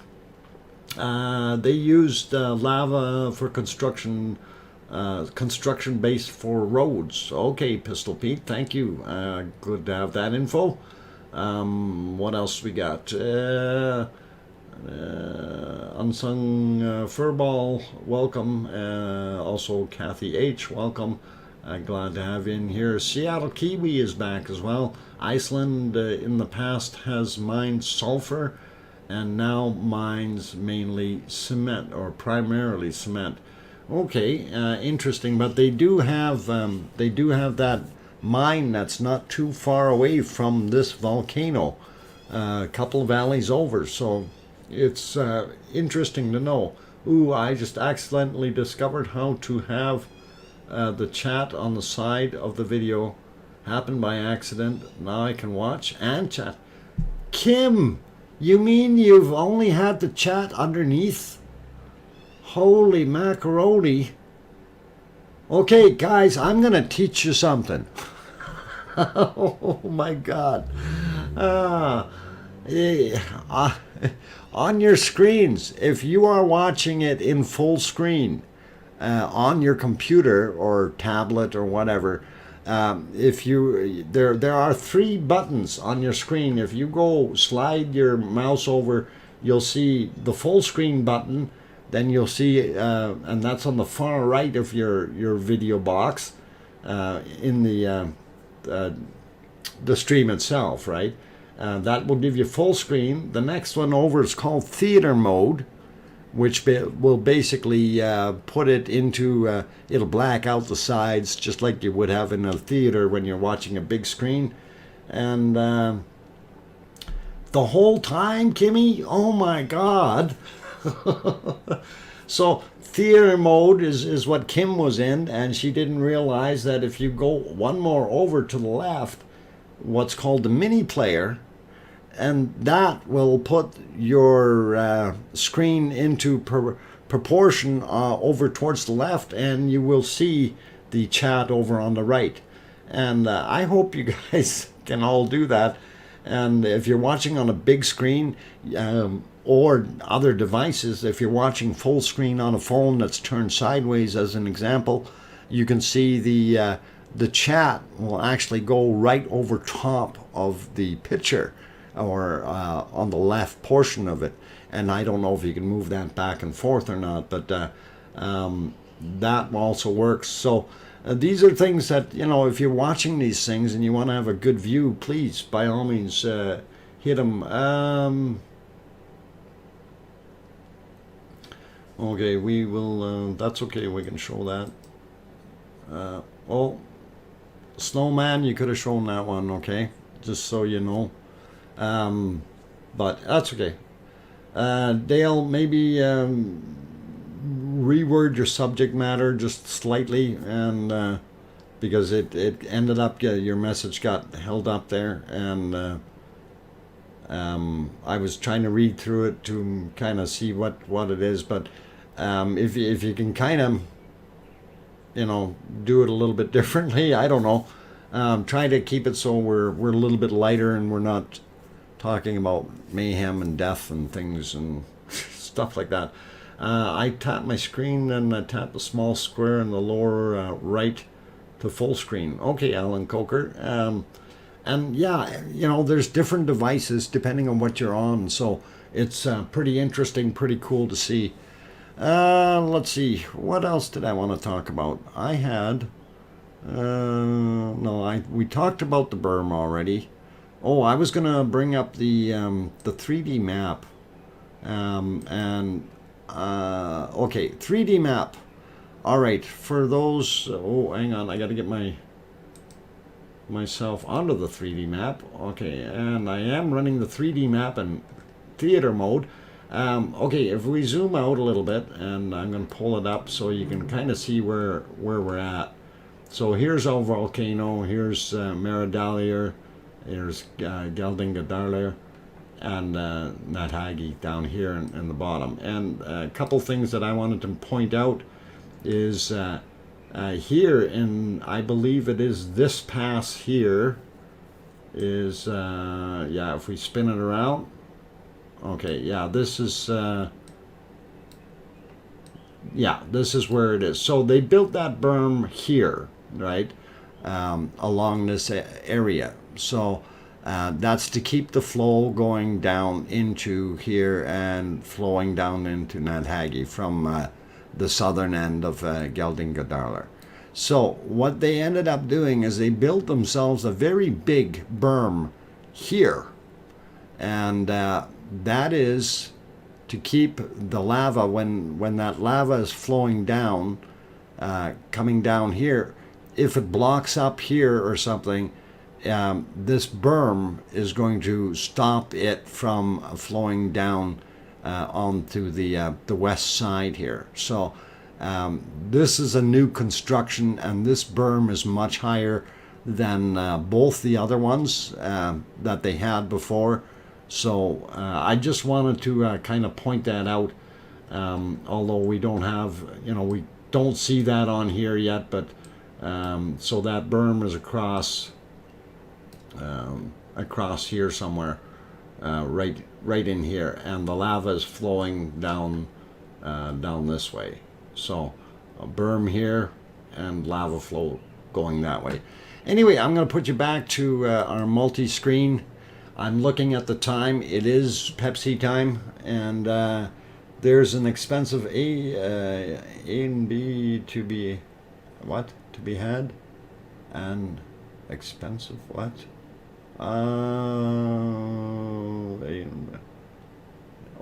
they used lava for construction base for roads. Okay, Pistol Pete, thank you. Good to have that info. What else we got? Unsung Furball, welcome. Also Kathy H, welcome. Glad to have you in here. Seattle Kiwi is back as well. Iceland in the past has mined sulfur and now mines mainly cement, or primarily cement. Okay, interesting. But they do have that mine that's not too far away from this volcano, a couple valleys over. So it's interesting to know. Ooh, I just accidentally discovered how to have the chat on the side of the video. Happened by accident. Now I can watch and chat. Kim, you mean you've only had the chat underneath? Holy macaroni. Okay, guys, I'm going to teach you something. Oh, my God. On your screens, if you are watching it in full screen, on your computer or tablet or whatever, there are 3 buttons on your screen. If you go slide your mouse over, you'll see the full screen button. Then you'll see, and that's on the far right of your video box, in the stream itself, right? That will give you full screen. The next one over is called theater mode, which will basically put it into, it'll black out the sides just like you would have in a theater when you're watching a big screen. And the whole time, Kimmy, oh my God. So theater mode is what Kim was in, and she didn't realize that if you go one more over to the left, what's called the mini player, and that will put your screen into proportion over towards the left, and you will see the chat over on the right. And I hope you guys can all do that. And if you're watching on a big screen, or other devices, if you're watching full screen on a phone that's turned sideways, as an example, you can see the chat will actually go right over top of the picture, or on the left portion of it. And I don't know if you can move that back and forth or not, but that also works. So these are things that, if you're watching these things and you want to have a good view, please, by all means, hit them. Okay, we will, that's okay, we can show that. Oh, Snowman, you could have shown that one, okay? Just so you know. But that's okay. Dale, maybe reword your subject matter just slightly, and because it ended up, your message got held up there, and I was trying to read through it to kind of see what it is, but if you can kind of, do it a little bit differently, I don't know. Try to keep it so we're a little bit lighter, and we're not talking about mayhem and death and things and stuff like that. I tap my screen, and I tap the small square in the lower right to full screen. Okay, Alan Coker. And yeah, there's different devices depending on what you're on, so it's pretty interesting, pretty cool to see. Let's see, what else did I want to talk about? I had, we talked about the berm already. Oh, I was gonna bring up the 3D map, okay, 3D map. All right, for those, oh, hang on, I got to get myself onto the 3D map. Okay, and I am running the 3D map in theater mode. Okay, if we zoom out a little bit, and I'm going to pull it up so you can kind of see where we're at. So here's our volcano, here's Meradalier, here's Geldingadarler, and Nathagi down here in the bottom. And a couple things that I wanted to point out is here in, I believe it is this pass here, is, yeah, if we spin it around, okay, yeah, this is, yeah, this is where it is. So they built that berm here, right, along this area. So that's to keep the flow going down into here and flowing down into Nathagi from the southern end of Geldingadarler. So what they ended up doing is they built themselves a very big berm here, and that is to keep the lava, when that lava is flowing down, coming down here, if it blocks up here or something, this berm is going to stop it from flowing down onto the west side here. So this is a new construction, and this berm is much higher than both the other ones that they had before. So I just wanted to kind of point that out, although we don't have, we don't see that on here yet, but so that berm is across here somewhere, right in here, and the lava is flowing down this way. So a berm here and lava flow going that way. Anyway, I'm going to put you back to our multi-screen. I'm looking at the time. It is Pepsi time, and there's an expensive A and B to be had, and expensive what?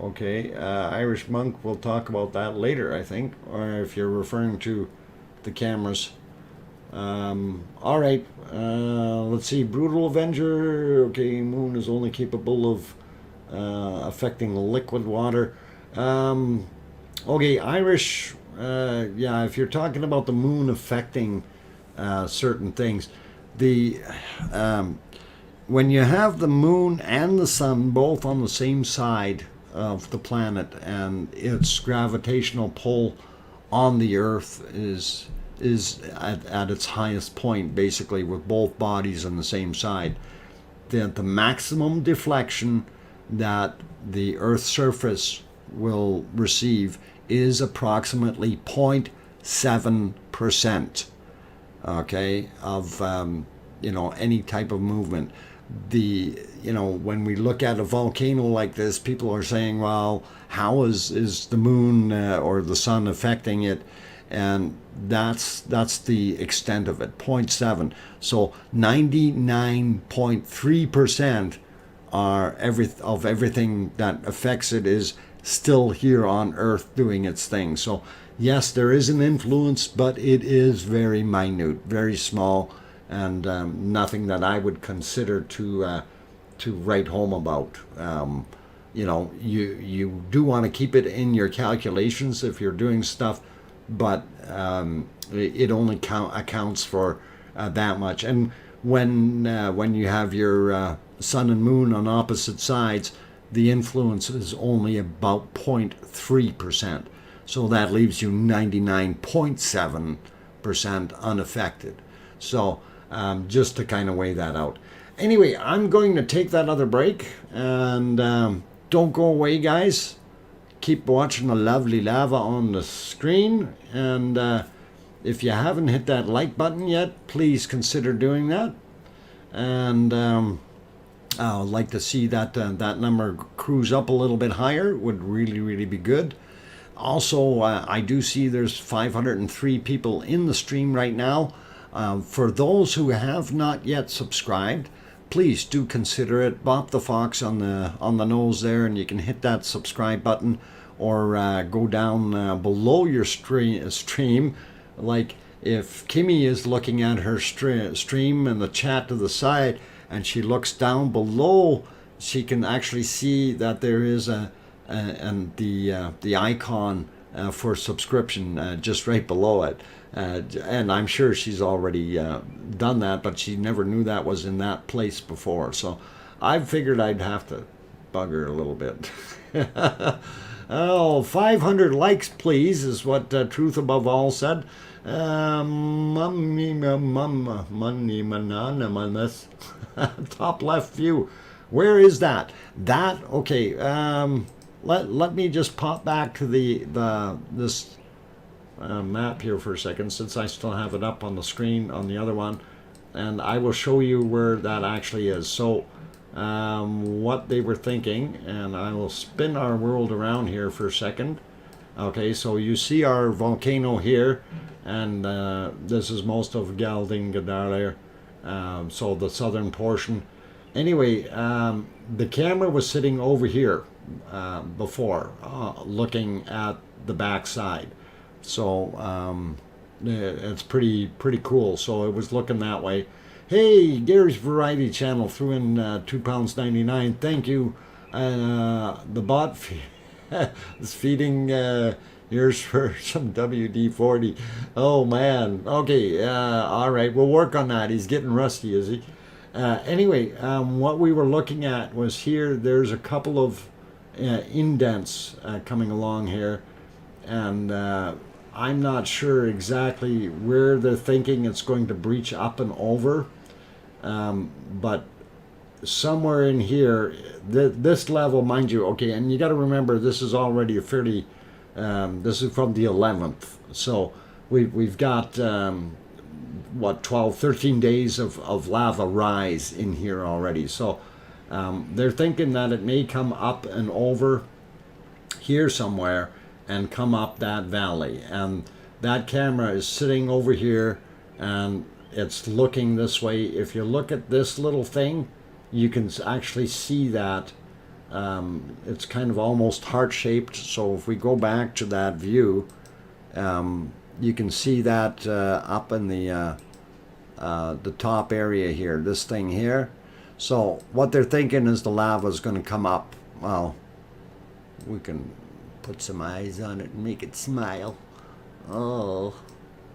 Okay, Irish Monk, we'll talk about that later, I think, or if you're referring to the cameras. All right, let's see, Brutal Avenger, okay, moon is only capable of affecting liquid water. Okay, Irish, yeah, if you're talking about the moon affecting certain things, when you have the moon and the sun both on the same side of the planet, and its gravitational pull on the Earth is at its highest point, basically, with both bodies on the same side, the maximum deflection that the Earth's surface will receive is approximately 0.7%, okay, of any type of movement. When we look at a volcano like this, people are saying, well, how is the moon or the sun affecting it? And that's the extent of it, 0.7. So 99.3% of everything that affects it is still here on Earth doing its thing. So yes, there is an influence, but it is very minute, very small, and nothing that I would consider to write home about. You do want to keep it in your calculations if you're doing stuff, but it only accounts for that much. And when you have your sun and moon on opposite sides, the influence is only about 0.3%. So that leaves you 99.7% unaffected. So just to kind of weigh that out. Anyway, I'm going to take that other break, and don't go away, guys. Keep watching the lovely lava on the screen, and if you haven't hit that like button yet, please consider doing that. And I'd like to see that that number cruise up a little bit higher. Would really be good. Also, I do see there's 503 people in the stream right now. For those who have not yet subscribed, please do consider it. Bop the fox on the nose there, and you can hit that subscribe button, or go down below your stream. Like if Kimmy is looking at her stream and the chat to the side, and she looks down below, she can actually see that there is the icon for subscription just right below it. And I'm sure she's already done that, but she never knew that was in that place before. So I figured I'd have to bug her a little bit. Oh, 500 likes, please, is what Truth Above All said. Money, manana, top left view. Where is that? That, okay. Let me just pop back to this map here for a second, since I still have it up on the screen on the other one, and I will show you where that actually is. So what they were thinking, and I will spin our world around here for a second. Okay, so you see our volcano here, and this is most of Gjaldingadalur, so the southern portion. Anyway, the camera was sitting over here before, looking at the back side. So it's pretty cool. So it was looking that way. Hey, Gary's Variety Channel threw in £2.99. Thank you. The bot is feeding yours for some WD-40. Oh man. Okay. All right. We'll work on that. He's getting rusty, is he? Anyway, what we were looking at was here. There's a couple of indents coming along here, and I'm not sure exactly where they're thinking it's going to breach up and over, but somewhere in here, this level, mind you, okay, and you got to remember this is already a fairly, this is from the 11th, so we've got what, 12, 13 days of lava rise in here already. So they're thinking that it may come up and over here somewhere and come up that valley, and that camera is sitting over here and it's looking this way. If you look at this little thing, you can actually see that it's kind of almost heart-shaped. So if we go back to that view, you can see that up in the top area here, this thing here. So what they're thinking is the lava is going to come up. Well, we can put some eyes on it and make it smile. Oh,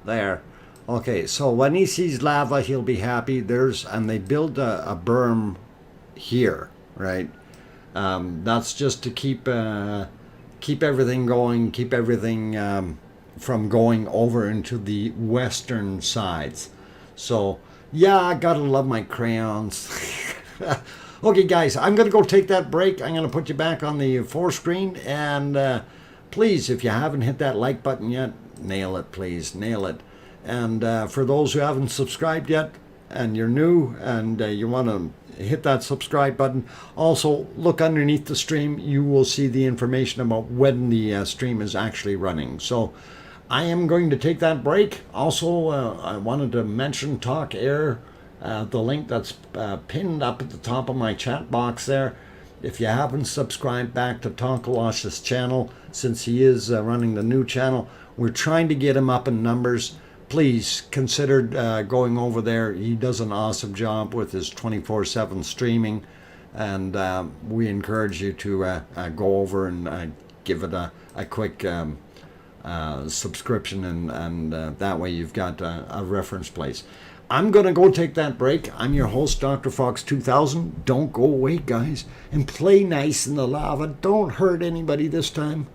there. Okay, so when he sees lava, he'll be happy. And they build a berm here, right? That's just to keep everything going, keep everything from going over into the western sides. So yeah, I gotta love my crayons. Okay, guys, I'm going to go take that break. I'm going to put you back on the screen. And please, if you haven't hit that like button yet, nail it, please. Nail it. And for those who haven't subscribed yet, and you're new, and you want to hit that subscribe button, also look underneath the stream. You will see the information about when the stream is actually running. So I am going to take that break. Also, I wanted to mention Talk Air. The link that's pinned up at the top of my chat box there. If you haven't subscribed back to Tonkalash's channel, since he is running the new channel, we're trying to get him up in numbers. Please consider going over there. He does an awesome job with his 24/7 streaming, and we encourage you to go over and give it a quick subscription, and that way you've got a reference place. I'm going to go take that break. I'm your host, DrFox2000. Don't go away, guys. And play nice in the lava. Don't hurt anybody this time.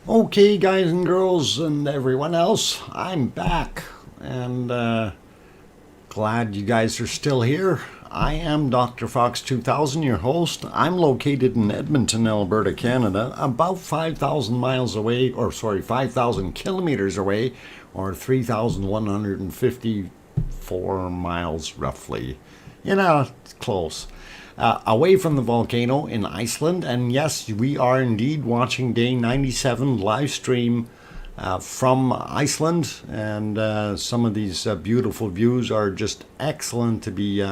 Okay, guys and girls and everyone else, I'm back, and glad you guys are still here. I am DrFox2000, your host. I'm located in Edmonton, Alberta, Canada, about 5,000 miles away, or sorry, 5,000 kilometers away, or 3,154 miles roughly. You know, it's close. Away from the volcano in Iceland, and yes, we are indeed watching day 97 live stream from Iceland, and some of these beautiful views are just excellent to be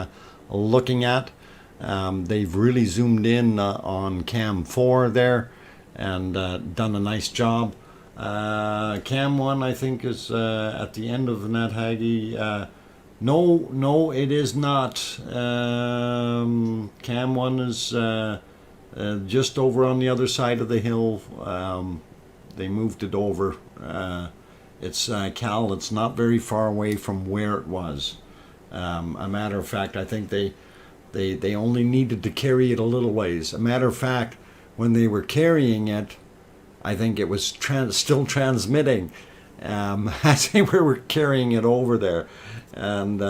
looking at. They've really zoomed in on cam 4 there and done a nice job. Cam 1 I think is at the end of the net, Haggy. No, it is not. Cam 1 is just over on the other side of the hill. They moved it over. It's Cal. It's not very far away from where it was. A matter of fact, I think they only needed to carry it a little ways. A matter of fact, when they were carrying it, I think it was still transmitting as they were carrying it over there, and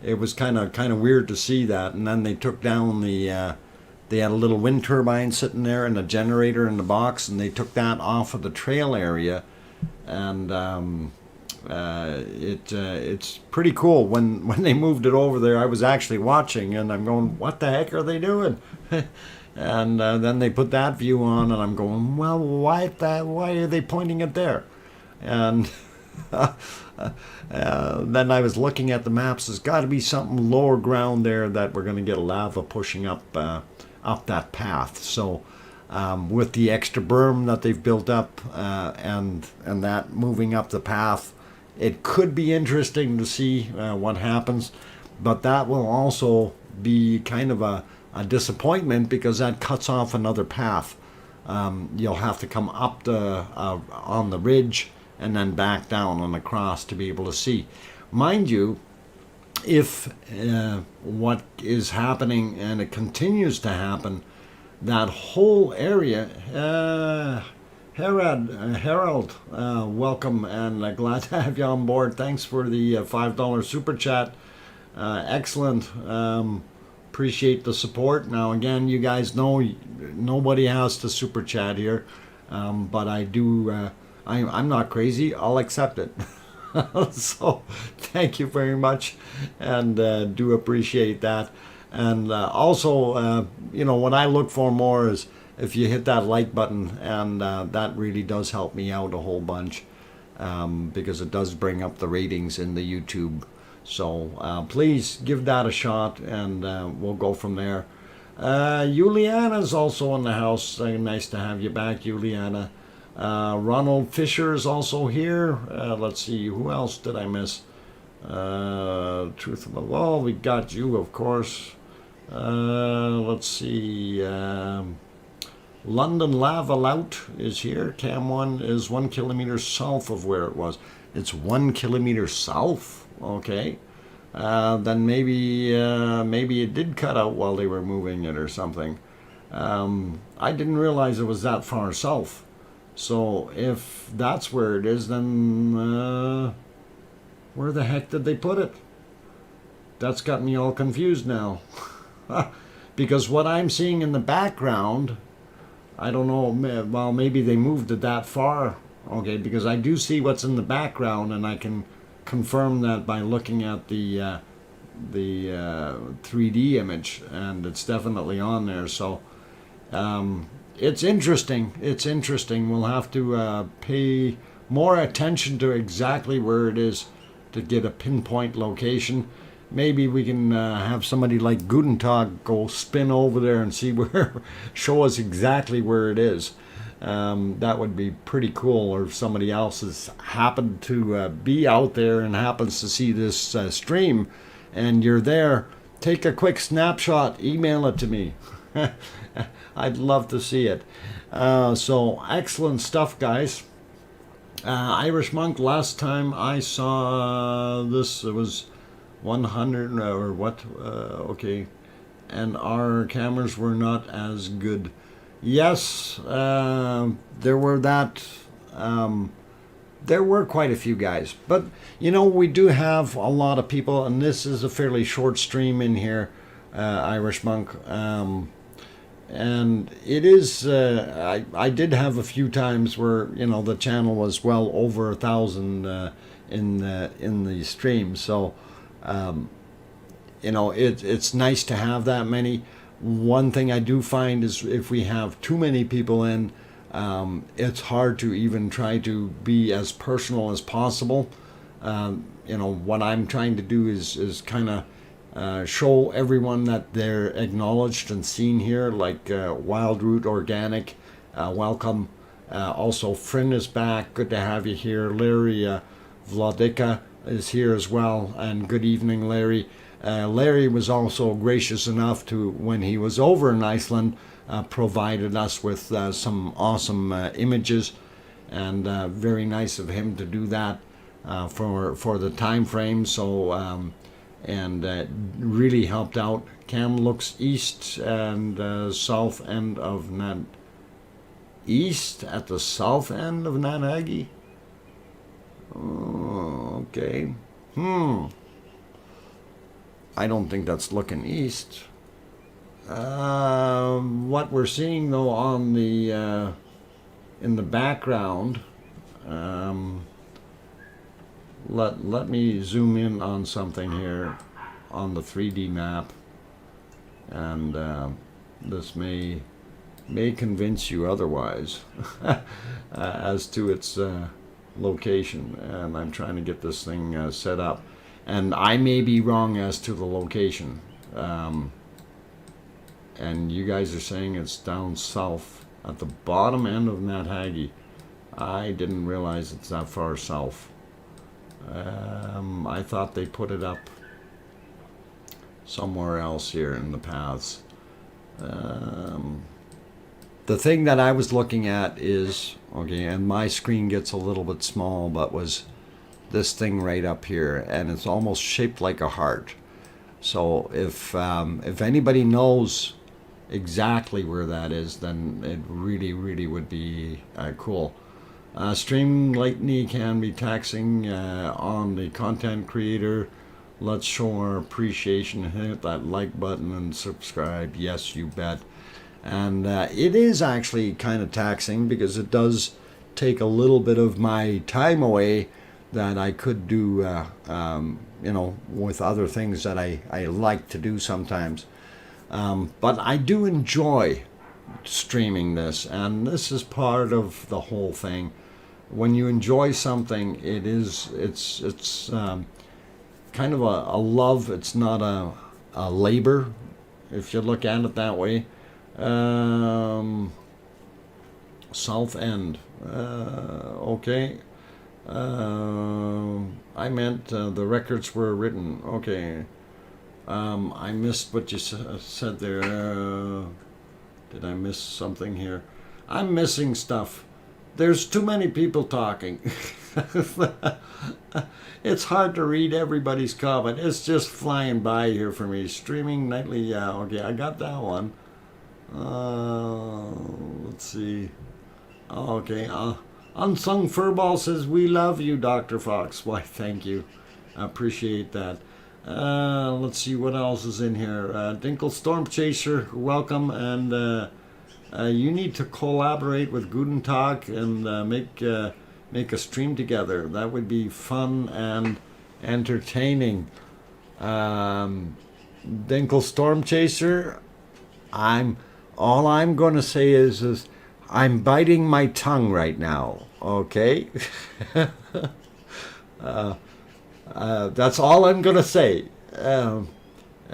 it was kind of weird to see that. And then they took down the they had a little wind turbine sitting there and a generator in the box, and they took that off of the trail area, and it's pretty cool. When they moved it over there, I was actually watching, and I'm going, what the heck are they doing? And then they put that view on, and I'm going, well, why are they pointing it there? And then I was looking at the maps. There's got to be something lower ground there that we're going to get lava pushing up that path. So with the extra berm that they've built up and that moving up the path, it could be interesting to see what happens. But that will also be kind of a disappointment, because that cuts off another path. You'll have to come up on the ridge and then back down and across to be able to see. Mind you, if what is happening, and it continues to happen, that whole area, Harold, welcome, and glad to have you on board. Thanks for the $5 super chat. Excellent. Appreciate the support. Now again, you guys know nobody has to super chat here, but I do. I'm not crazy. I'll accept it. So thank you very much, and do appreciate that. And also, what I look for more is if you hit that like button, and that really does help me out a whole bunch, because it does bring up the ratings in the YouTube. So please give that a shot, and we'll go from there. Juliana's also in the house. Nice to have you back, Juliana. Ronald Fisher is also here. Let's see, who else did I miss? Truth of the Law, we got you, of course. Let's see. London Lava Lout is here. Cam 1 is 1 kilometer south of where it was. It's 1 kilometer south? Okay. Then maybe it did cut out while they were moving it or something. I didn't realize it was that far south. So if that's where it is, then where the heck did they put it? That's got me all confused now. Because what I'm seeing in the background, I don't know, well, maybe they moved it that far. Okay, because I do see what's in the background, and I can confirm that by looking at the 3D image, and it's definitely on there. So it's interesting. It's interesting. We'll have to pay more attention to exactly where it is to get a pinpoint location. Maybe we can have somebody like Gutentag go spin over there and see where, show us exactly where it is. That would be pretty cool. Or if somebody else has happened to be out there and happens to see this stream, and you're there, take a quick snapshot, email it to me. I'd love to see it. So excellent stuff, guys. Irish Monk, last time I saw this, it was 100 or what? Okay. And our cameras were not as good. yes, there were that. There were quite a few guys, but we do have a lot of people, and this is a fairly short stream in here, Irish Monk. And it is. I did have a few times where the channel was well over 1,000 in the stream. So it's nice to have that many. One thing I do find is if we have too many people in, it's hard to even try to be as personal as possible. What I'm trying to do is kind of show everyone that they're acknowledged and seen here, like Wild Root Organic, welcome. Also, Frin is back, good to have you here. Larry Vladika is here as well, and good evening, Larry. Larry was also gracious enough to, when he was over in Iceland, provided us with some awesome images, and very nice of him to do that for the time frame. So and really helped out. Cam looks east and south end of east at the south end of Nanhagi. Oh, okay. I don't think that's looking east. What we're seeing though on the in the background, let me zoom in on something here on the 3D map, and this may convince you otherwise as to its location. And I'm trying to get this thing set up, and I may be wrong as to the location. And you guys are saying it's down south at the bottom end of Nanhagi. I didn't realize it's that far south. I thought they put it up somewhere else here in the paths. The thing that I was looking at is, okay, and my screen gets a little bit small, but was this thing right up here, and it's almost shaped like a heart. So if anybody knows exactly where that is, then it really would be cool. Stream lightning can be taxing on the content creator. Let's show our appreciation. Hit that like button and subscribe. Yes, you bet. And it is actually kind of taxing because it does take a little bit of my time away that I could do, with other things that I like to do sometimes. But I do enjoy streaming this, and this is part of the whole thing. When you enjoy something, it's kind of a love. It's not a labor, if you look at it that way. South End. Okay. I meant the records were written. Okay. I missed what you said there. Did I miss something here? I'm missing stuff. There's too many people talking. It's hard to read everybody's comment. It's just flying by here for me. Streaming nightly. Yeah, okay, I got that one. Let's see. Okay. Unsung Furball says, "We love you, Dr. Fox." Why, thank you. I appreciate that. Let's see what else is in here. Dinkle Storm Chaser, welcome, and you need to collaborate with Guten Tag and make a stream together. That would be fun and entertaining. Dinkle Storm Chaser, all I'm going to say is I'm biting my tongue right now. Okay. That's all I'm going to say.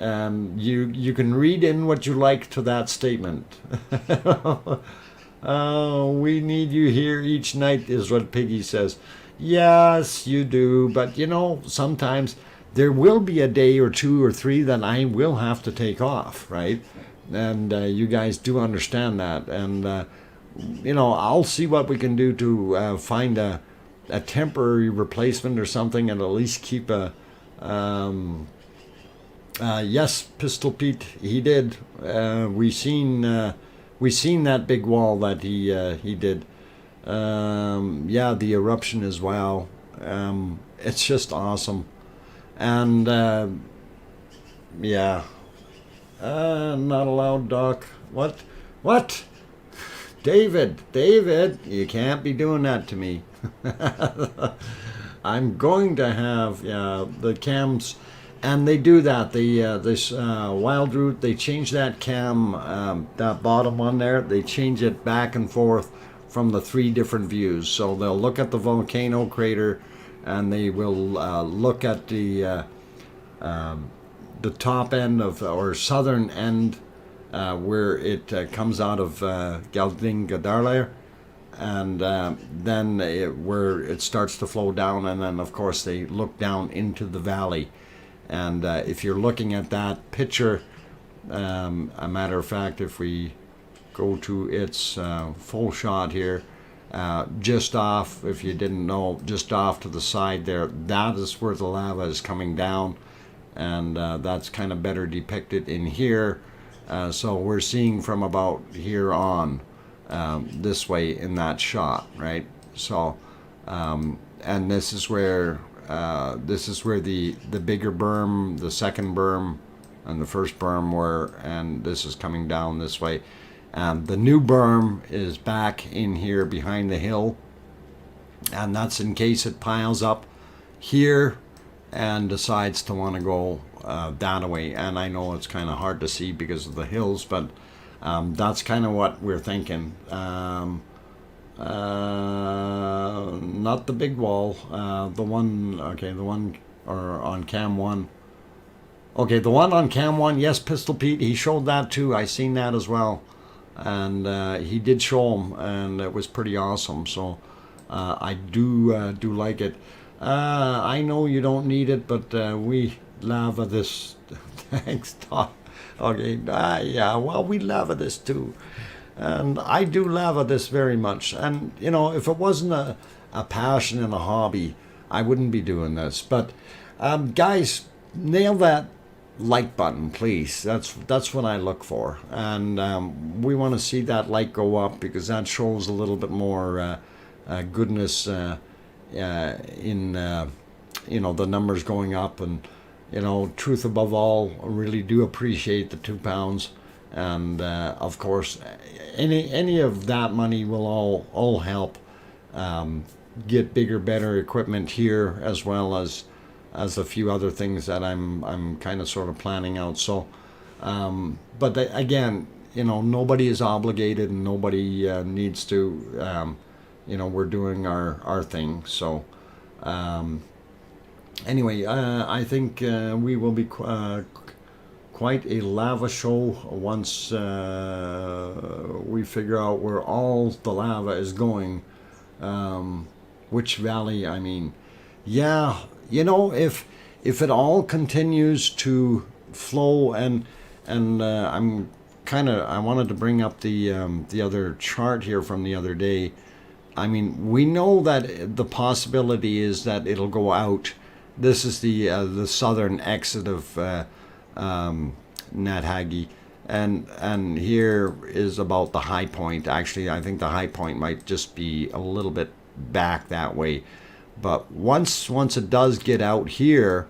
You can read in what you like to that statement. We need you here each night is what Piggy says. Yes, you do. But, sometimes there will be a day or two or three that I will have to take off, right? And you guys do understand that. And, I'll see what we can do to find a temporary replacement or something, and at least keep a yes, Pistol Pete, he did. We seen we seen that big wall that he did. Yeah, the eruption as well. It's just awesome. And yeah, not allowed, Doc. What? David, you can't be doing that to me. I'm going to have the cams, and they do that. This Wild Root, they change that cam, that bottom one there. They change it back and forth from the 3 different views. So they'll look at the volcano crater, and they will look at the top end of, or southern end, where it comes out of Gjaldingadarleir, and then where it starts to flow down, and then of course they look down into the valley. And if you're looking at that picture, a matter of fact, if we go to its full shot here, just off, if you didn't know, just off to the side there, that is where the lava is coming down, and that's kind of better depicted in here. So we're seeing from about here on this way in that shot, right? So and this is where the bigger berm, the second berm, and the first berm were, and this is coming down this way. The new berm is back in here behind the hill, and that's in case it piles up here and decides to want to go that way. And I know it's kind of hard to see because of the hills, but that's kind of what we're thinking. Not the big wall, the one or on cam 1. Okay, the one on cam 1, yes, Pistol Pete, he showed that too. I seen that as well. And he did show them, and it was pretty awesome. So I do like it. I know you don't need it, but we lava this. Thanks, Doc. Okay, yeah, well, we lava this too. And I do lava this very much. And, you know, if it wasn't a passion and a hobby, I wouldn't be doing this. But, guys, nail that like button, please. That's what I look for. And we want to see that like go up, because that shows a little bit more goodness in, you know, the numbers going up. And, you know, truth above all, I really do appreciate the £2. And of course, any of that money will all help get bigger, better equipment here, as well as a few other things that I'm kind of sort of planning out. So, but again, you know, nobody is obligated, and nobody needs to. You know, we're doing our thing. So, anyway, I think we will be quite a lava show once we figure out where all the lava is going. Which valley, I mean. Yeah, you know, if it all continues to flow, and I wanted to bring up the other chart here from the other day. I mean, we know that the possibility is that it'll go out. This is the southern exit of Nathagi, and here is about the high point. Actually, I think the high point might just be a little bit back that way. But once it does get out here,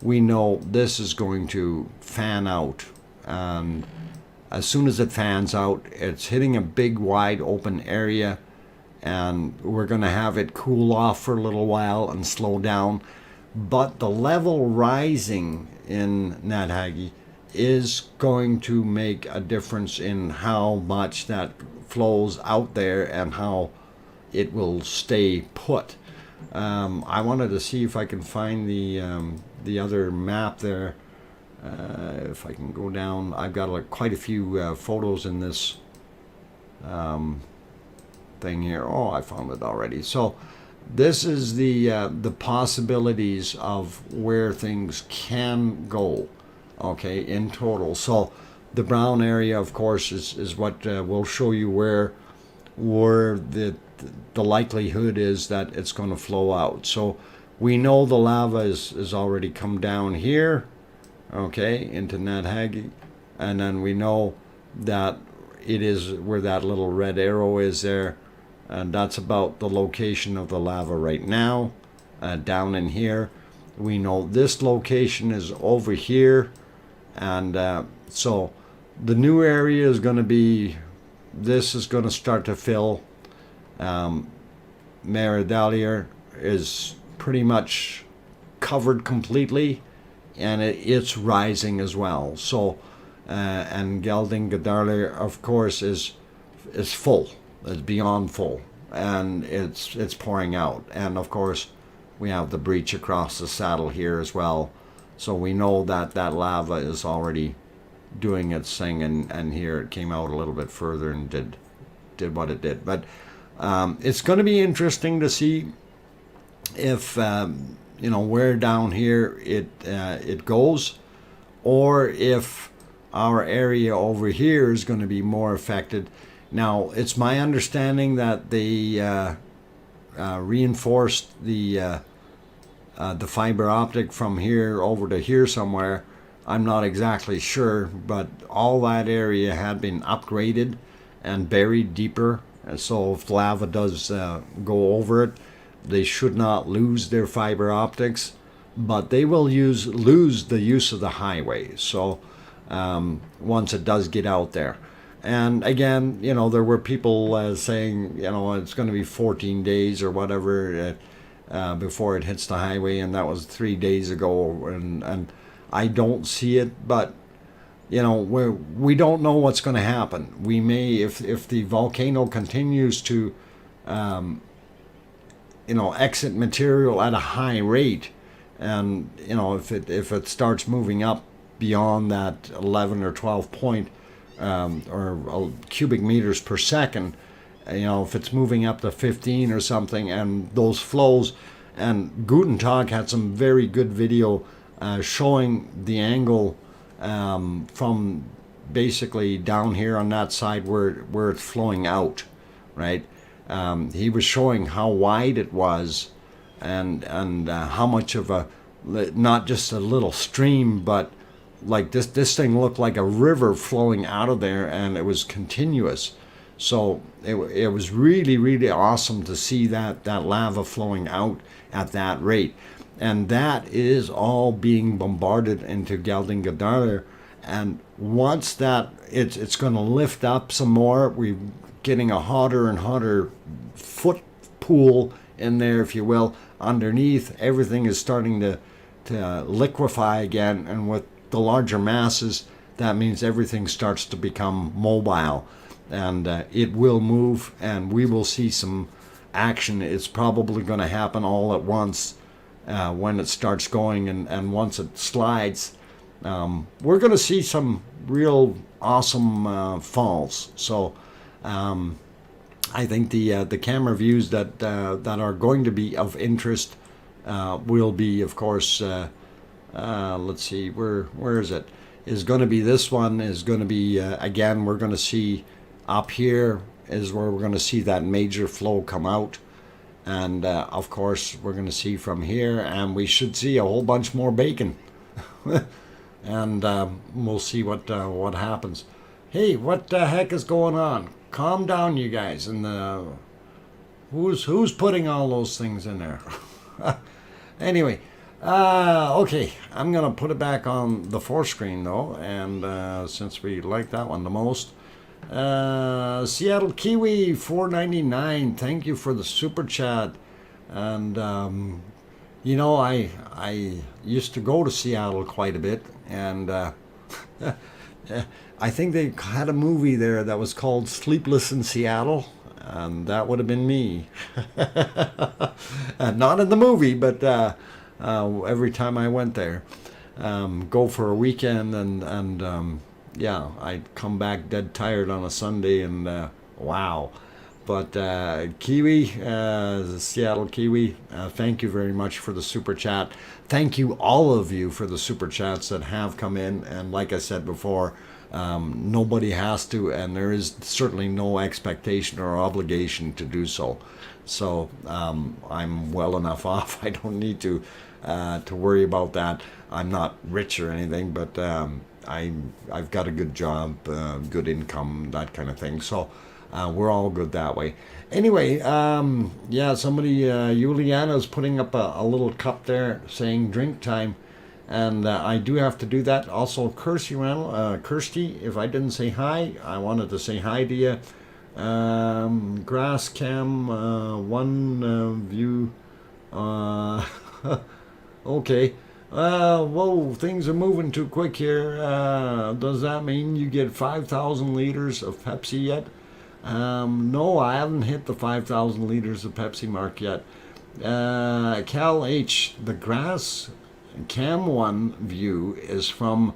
we know this is going to fan out. And as soon as it fans out, it's hitting a big, wide open area, and we're going to have it cool off for a little while and slow down. But the level rising in Nathagi is going to make a difference in how much that flows out there and how it will stay put. I wanted to see if I can find the other map there. If I can go down, I've got quite a few photos in this thing here. Oh, I found it already. So this is the possibilities of where things can go. Okay, in total. So the brown area, of course, is what will show you where the likelihood is that it's going to flow out. So we know the lava is already come down here, okay, into Nathagi, and then we know that it is where that little red arrow is there, and that's about the location of the lava right now. Down in here, we know this location is over here, and so the new area is going to be, this is going to start to fill. Fagradalsfjall is pretty much covered completely, and it's rising as well. So and Geldingadalur, of course, is full. It's beyond full, and it's pouring out. And of course, we have the breach across the saddle here as well. So we know that that lava is already doing its thing, and here it came out a little bit further and did what it did. But it's going to be interesting to see if where down here it goes, or if our area over here is going to be more affected. Now, it's my understanding that they reinforced the fiber optic from here over to here somewhere. I'm not exactly sure, but all that area had been upgraded and buried deeper. And so if lava does go over it, they should not lose their fiber optics, but they will lose the use of the highway. So once it does get out there. And again, there were people saying, it's going to be 14 days or whatever before it hits the highway, and that was 3 days ago. And I don't see it, but we don't know what's going to happen. We may, if the volcano continues to exit material at a high rate, and if it starts moving up beyond that 11 or 12 point or cubic meters per second, if it's moving up to 15 or something, and those flows, and Gutentag had some very good video showing the angle from basically down here on that side where it's flowing out, right? He was showing how wide it was, and how much of a, not just a little stream, but like this thing looked like a river flowing out of there, and it was continuous. So it was really, really awesome to see that lava flowing out at that rate. And that is all being bombarded into Geldingadalur. And once that, it's going to lift up some more. We're getting a hotter and hotter foot pool in there, if you will. Underneath, everything is starting to liquefy again. And with the larger masses, that means everything starts to become mobile. And it will move, and we will see some action. It's probably going to happen all at once when it starts going, and once it slides, we're going to see some real awesome falls. So I think the camera views that are going to be of interest will be, of course, let's see, where is it? Is going to be this one. Is going to be again, we're going to see up here is where we're going to see that major flow come out, and of course we're going to see from here, and we should see a whole bunch more bacon. And we'll see what happens. Hey, what the heck is going on? Calm down, you guys. And who's putting all those things in there? Anyway, okay, I'm gonna put it back on the forescreen though, and since we like that one the most. Seattle Kiwi 4.99, thank you for the super chat. And I used to go to Seattle quite a bit, and I think they had a movie there that was called Sleepless in Seattle, and that would have been me. Not in the movie, but every time I went there, go for a weekend, and yeah, I'd come back dead tired on a Sunday, and wow. But Kiwi, Seattle Kiwi, thank you very much for the super chat. Thank you, all of you, for the super chats that have come in. And like I said before, nobody has to, and there is certainly no expectation or obligation to do so. So I'm well enough off. I don't need to worry about that. I'm not rich or anything, but I've got a good job, good income, that kind of thing. So we're all good that way. Anyway, yeah, somebody, Juliana's putting up a little cup there saying drink time. And I do have to do that. Also, Kirsty, if I didn't say hi, I wanted to say hi to you. Grass cam, one view. Uh, okay. Whoa, things are moving too quick here. Does that mean you get 5,000 liters of Pepsi yet? No, I haven't hit the 5,000 liters of Pepsi mark yet. Cal H, the grass cam one view is from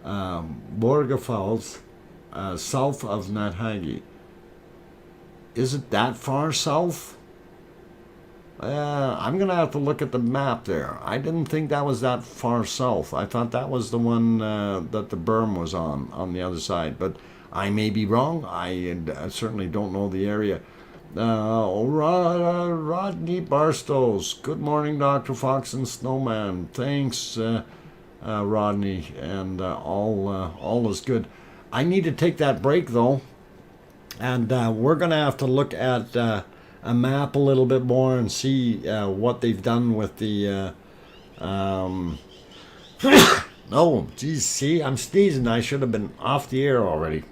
Borgafalls, south of Nathagi. Is it that far south? I'm gonna have to look at the map there. I didn't think that was that far south. I thought that was the one that the berm was on the other side, but I may be wrong. I certainly don't know the area. Rodney Barstows. Good morning, Dr. Fox and Snowman. Thanks, Rodney, and all is good. I need to take that break though, and we're gonna have to look at a map a little bit more and see what they've done with the. Oh, geez, see, I'm sneezing. I should have been off the air already.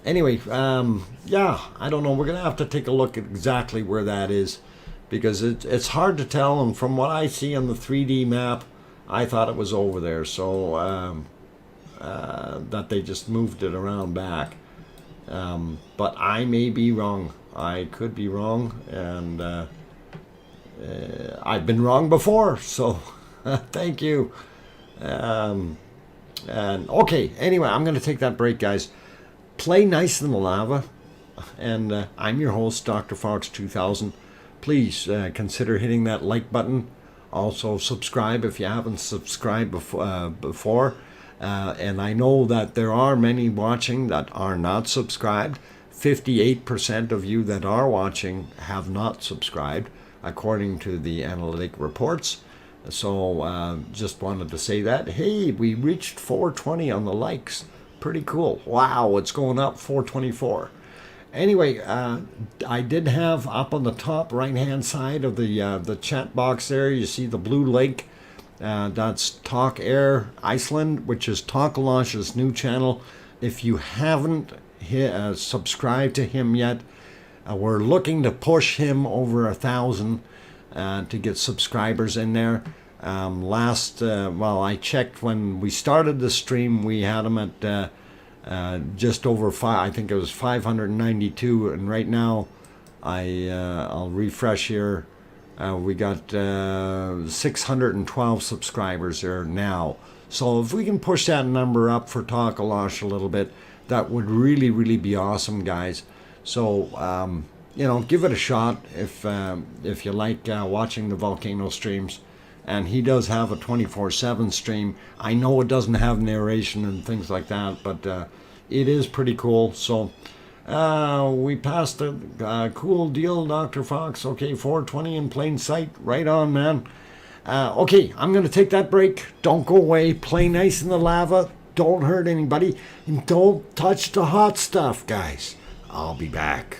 Anyway, yeah, I don't know. We're going to have to take a look at exactly where that is because it's hard to tell. And from what I see on the 3D map, I thought it was over there. So that they just moved it around back. But I may be wrong. I could be wrong. And I've been wrong before. So thank you. And okay, anyway, I'm going to take that break, guys. Play nice in the lava, and I'm your host, DrFox2000. Please consider hitting that like button. Also, subscribe if you haven't subscribed before. And I know that there are many watching that are not subscribed. 58% of you that are watching have not subscribed, according to the analytic reports. So just wanted to say that. Hey, we reached 420 on the likes. Pretty cool. Wow, it's going up 424. Anyway, I did have up on the top right hand side of the chat box there, you see the blue link. That's Talk Air Iceland, which is Takalash's new channel. If you haven't subscribed to him yet, we're looking to push him over 1,000 to get subscribers in there. Well, I checked when we started the stream, we had him at just over I think it was 592, and right now I'll refresh here. We got 612 subscribers there now. So if we can push that number up for Takalash a little bit, that would really, really be awesome, guys. So give it a shot if you like watching the Volcano streams. And he does have a 24/7 stream. I know it doesn't have narration and things like that, but it is pretty cool. So we passed a cool deal, Dr. Fox. Okay, 420 in plain sight. Right on, man. Okay, I'm going to take that break. Don't go away. Play nice in the lava. Don't hurt anybody. And don't touch the hot stuff, guys. I'll be back.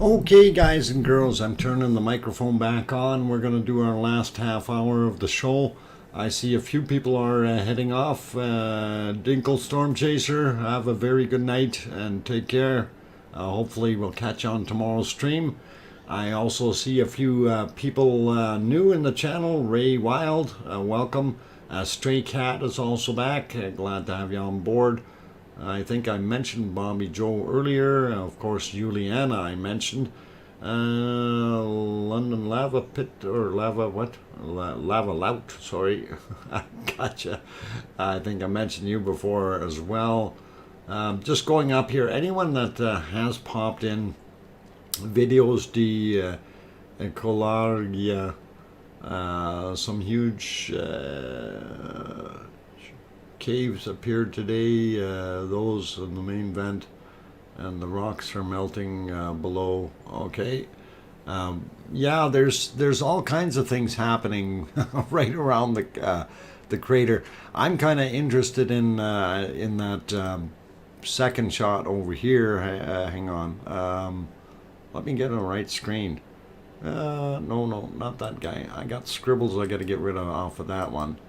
Okay, guys and girls, I'm turning the microphone back on. We're going to do our last half hour of the show. I see a few people are heading off. Dinkle Storm Chaser, have a very good night and take care. Hopefully we'll catch you on tomorrow's stream. I also see a few people new in the channel. Ray Wild, welcome. Stray Cat is also back. Glad to have you on board. I think I mentioned Bobby Joe earlier. Of course, Juliana I mentioned. London Lava Pit, or Lava what? Lava Lout, sorry. Gotcha. I think I mentioned you before as well. Just going up here, anyone that has popped in videos de Colaria, some huge caves appeared today, those in the main vent, and the rocks are melting below. Okay. Yeah, there's all kinds of things happening right around the crater. I'm kind of interested in that second shot over here. Hang on. Let me get on the right screen. No, not that guy. I got scribbles I got to get rid of off of that one.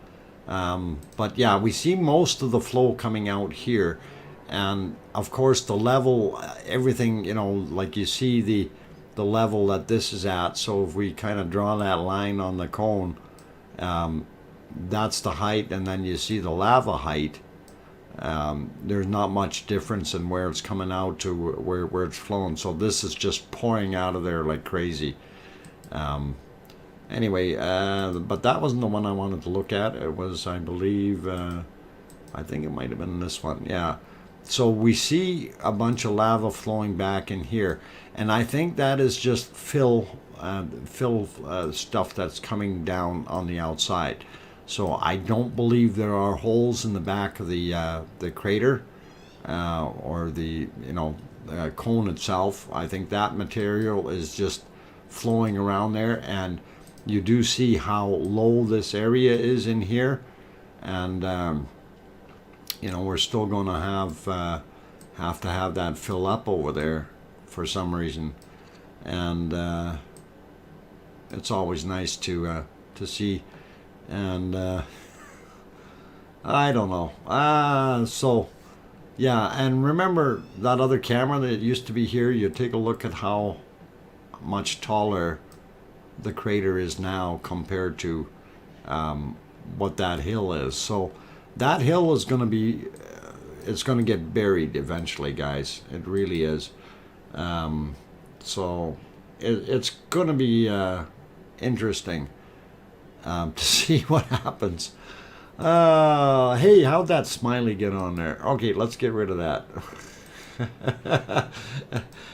But yeah, we see most of the flow coming out here, and of course the level, everything, you know, like you see the level that this is at. So if we kind of draw that line on the cone, that's the height, and then you see the lava height. There's not much difference in where it's coming out to where it's flowing. So this is just pouring out of there like crazy. Anyway, but that wasn't the one I wanted to look at. It was, I believe, I think it might have been this one. Yeah. So we see a bunch of lava flowing back in here, and I think that is just fill stuff that's coming down on the outside. So I don't believe there are holes in the back of the crater or the cone itself. I think that material is just flowing around there, and you do see how low this area is in here, and we're still going to have to have that fill up over there for some reason, and it's always nice to see, and I don't know. So yeah, and remember that other camera that used to be here? You take a look at how much taller the crater is now compared to what that hill is. So that hill is going to be, it's going to get buried eventually, guys. It really is. So it's going to be interesting to see what happens. Hey, how'd that smiley get on there? Okay, let's get rid of that.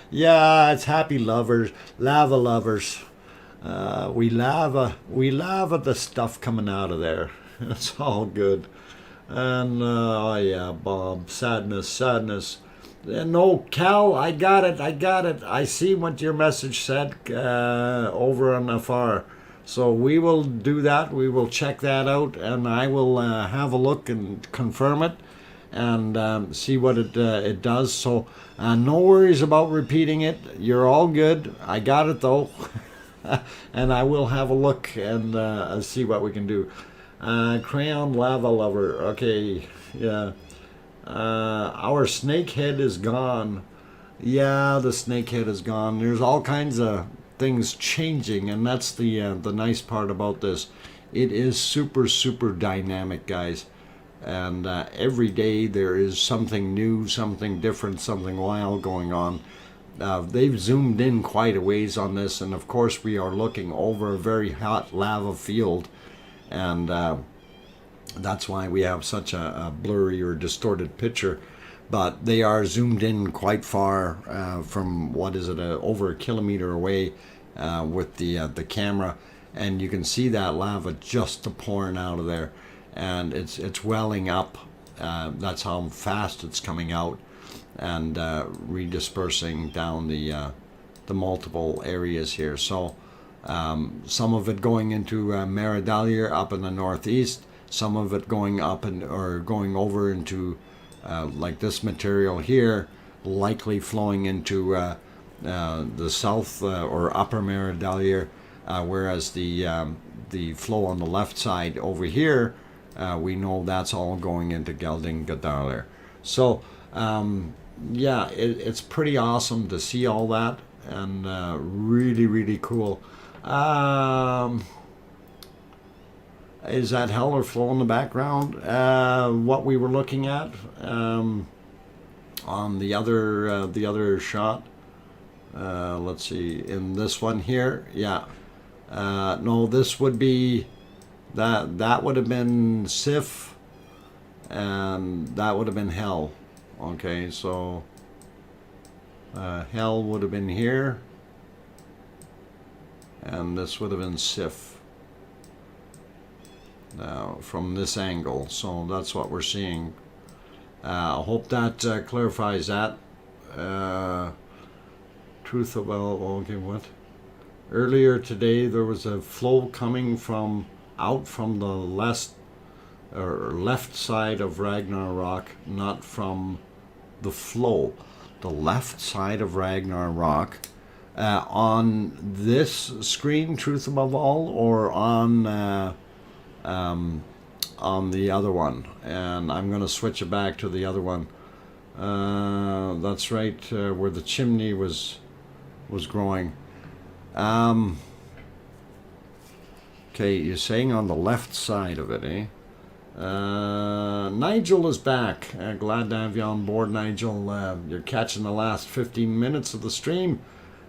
Yeah, it's happy lovers, lava lovers. We lava the stuff coming out of there. It's all good. And oh yeah, Bob, sadness. No, Cal, I got it. I see what your message said over on afar. So we will do that. We will check that out, and I will have a look and confirm it, and see what it does. So no worries about repeating it. You're all good. I got it though. And I will have a look and see what we can do. Crayon lava lover. Okay, yeah. Our snake head is gone. Yeah, the snake head is gone. There's all kinds of things changing, and that's the nice part about this. It is super dynamic, guys. And every day there is something new, something different, something wild going on. They've zoomed in quite a ways on this, and of course we are looking over a very hot lava field, and that's why we have such a blurry or distorted picture. But they are zoomed in quite far from, what is it, over a kilometer away with the camera, and you can see that lava just pouring out of there, and it's welling up. That's how fast it's coming out, and redispersing down the multiple areas here. So some of it going into Meridalier up in the northeast, some of it going up or going over into like this material here, likely flowing into the south or upper Meridalier, whereas the flow on the left side over here, we know that's all going into Geldingadalur. So yeah, it's pretty awesome to see all that, and really, really cool. Is that hell or flow in the background? What we were looking at on the other shot. Let's see, in this one here, yeah. No, this would be that would have been Sif, and that would have been hell. Okay, so hell would have been here, and this would have been Sif. Now from this angle, so that's what we're seeing. I hope that clarifies that. Truth about, okay, what? Earlier today there was a flow coming out from the left side of Ragnarok, not from the flow. The left side of Ragnarok, on this screen, Truth Above All, or on the other one. And I'm going to switch it back to the other one. That's right, where the chimney was growing. Okay, you're saying on the left side of it, eh? Nigel is back. Glad to have you on board, Nigel. You're catching the last 15 minutes of the stream.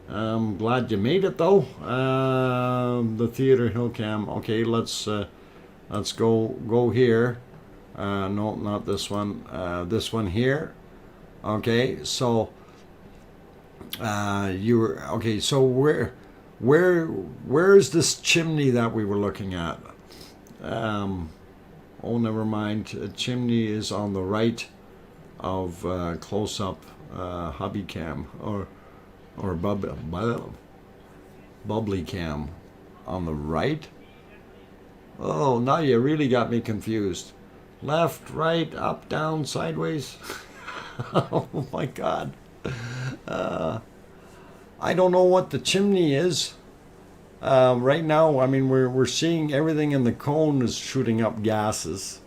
Glad you made it, though. The Theater Hill Cam. Okay, let's go here. No, not this one. This one here. Okay, so you were okay. So where is this chimney that we were looking at? Oh, never mind. Chimney is on the right of close-up hubby cam or bubbly cam on the right. Oh, now you really got me confused. Left, right, up, down, sideways. Oh my God. I don't know what the chimney is. Right now, I mean, we're seeing everything in the cone is shooting up gases.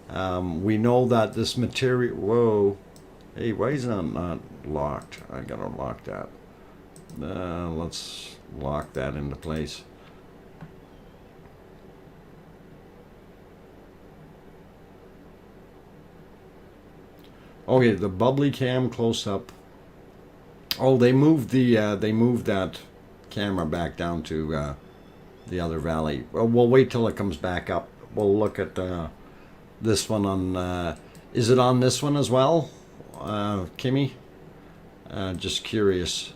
We know that this material. Whoa, hey, why is that not locked? I gotta lock that. Let's lock that into place. Okay, the bubbly cam close up. Oh, they moved that camera back down to the other valley. Well, we'll wait till it comes back up. We'll look at this one on. Is it on this one as well, Kimmy? Just curious.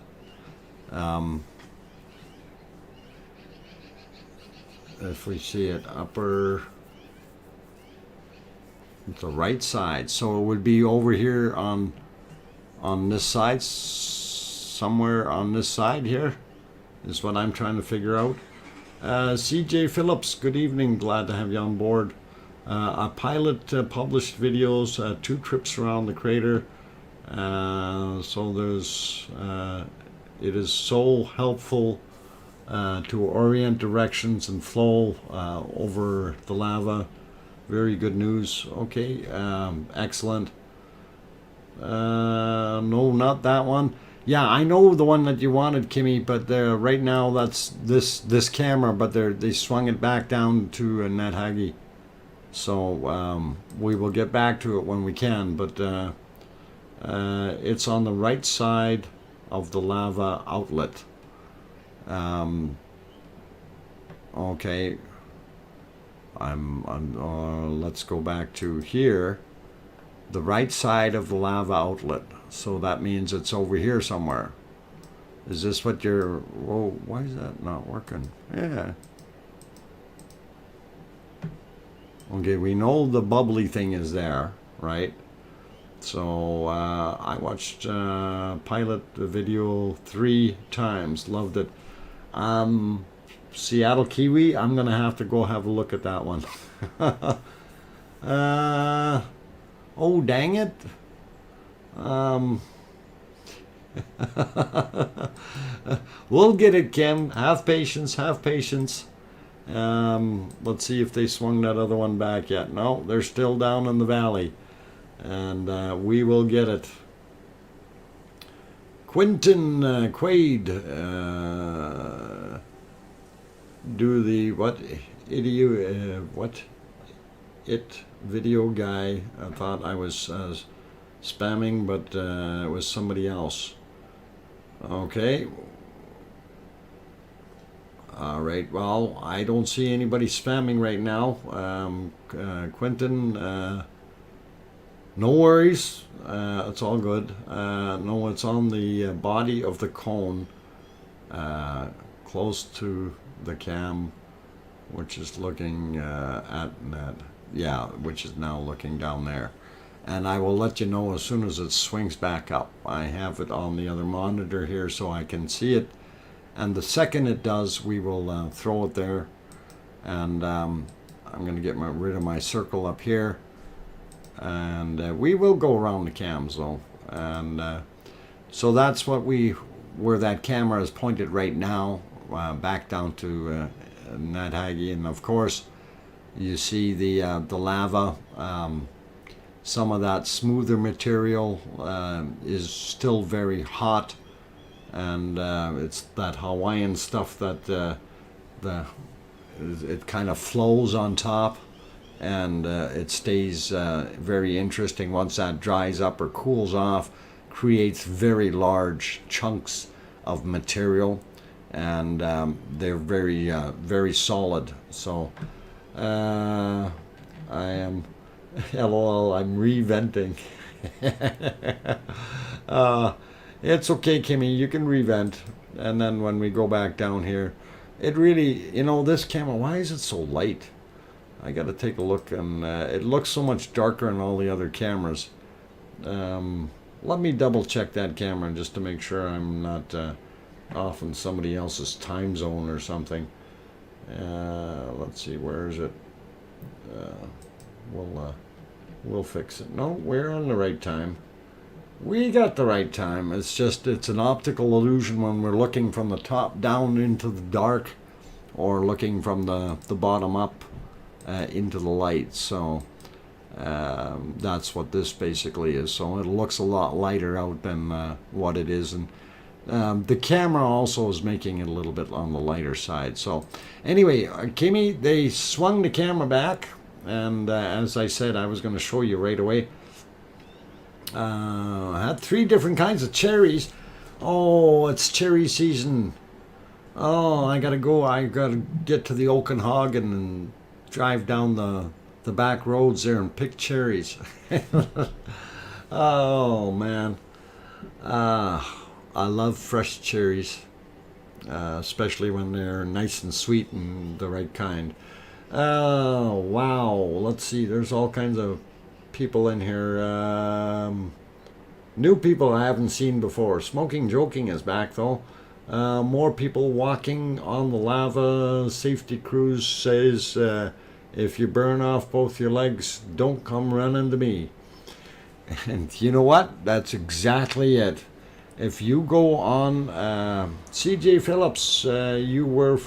If we see it upper. The right side, so it would be over here on this side, somewhere on this side here is what I'm trying to figure out. CJ Phillips, good evening, glad to have you on board. A pilot published videos, 2 trips around the crater, so there's it is so helpful to orient directions and flow over the lava. Very good news. Okay, excellent. No, not that one. Yeah, I know the one that you wanted, Kimmy, but right now that's this camera, but they swung it back down to Nethagi. So we will get back to it when we can, but it's on the right side of the lava outlet. Okay. Let's go back to here, the right side of the lava outlet. So that means it's over here somewhere. Is this what you're? Whoa! Why is that not working? Yeah. Okay, we know the bubbly thing is there, right? So I watched pilot the video 3 times. Loved it. Seattle Kiwi, I'm gonna have to go have a look at that one. Oh, dang it. We'll get it, Kim. Have patience, have patience. Let's see if they swung that other one back yet. No, they're still down in the valley. And we will get it. Quentin Quaid, do the what it video guy. I thought I was spamming, but it was somebody else. Okay. All right. Well, I don't see anybody spamming right now. Quentin, no worries. It's all good. No, it's on the body of the cone, close to the cam, which is looking at that. Yeah, which is now looking down there. And I will let you know as soon as it swings back up. I have it on the other monitor here so I can see it. And the second it does, we will throw it there. And I'm going to get rid of my circle up here. And we will go around the cams though. And so that's what where that camera is pointed right now, back down to Nidhogg. And of course, you see the lava. Some of that smoother material is still very hot, and it's that Hawaiian stuff that it kind of flows on top, and it stays very interesting once that dries up or cools off. Creates very large chunks of material, and they're very solid. So I am. LOL, I'm reventing. It's okay, Kimmy, you can revent. And then when we go back down here, it really, this camera, why is it so light? I got to take a look, and it looks so much darker than all the other cameras. Let me double check that camera just to make sure I'm not off in somebody else's time zone or something. Let's see, where is it? We'll fix it. No, we're on the right time. We got the right time. It's just, it's an optical illusion when we're looking from the top down into the dark, or looking from the bottom up into the light. So that's what this basically is. So it looks a lot lighter out than what it is. And the camera also is making it a little bit on the lighter side. So anyway, Kimmy, they swung the camera back. And as I said, I was going to show you right away. I had 3 different kinds of cherries. Oh, it's cherry season. Oh, I got to go. I got to get to the Okanagan and drive down the back roads there and pick cherries. Oh, man. I love fresh cherries, especially when they're nice and sweet and the right kind. Oh, wow. Let's see. There's all kinds of people in here. New people I haven't seen before. Smoking Joking is back, though. More people walking on the lava. Safety Cruise says, if you burn off both your legs, don't come running to me. And you know what? That's exactly it. If you go on... CJ Phillips, you were...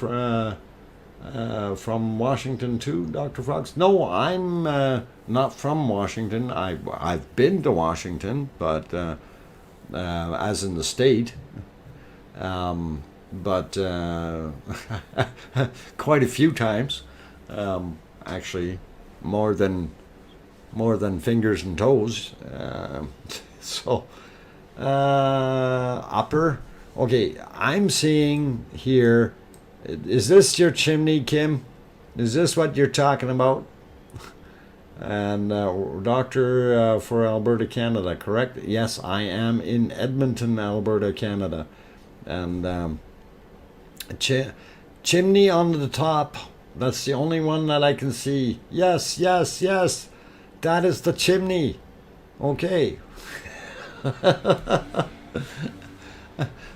from Washington too, Dr. Fox? No, I'm not from Washington. I've been to Washington, but as in the state, but quite a few times, actually, more than fingers and toes. So upper. Okay, I'm seeing here. Is this your chimney, Kim? Is this what you're talking about? And doctor for Alberta, Canada, correct? Yes, I am in Edmonton, Alberta, Canada. And chimney on the top. That's the only one that I can see. Yes, yes, yes. That is the chimney. Okay.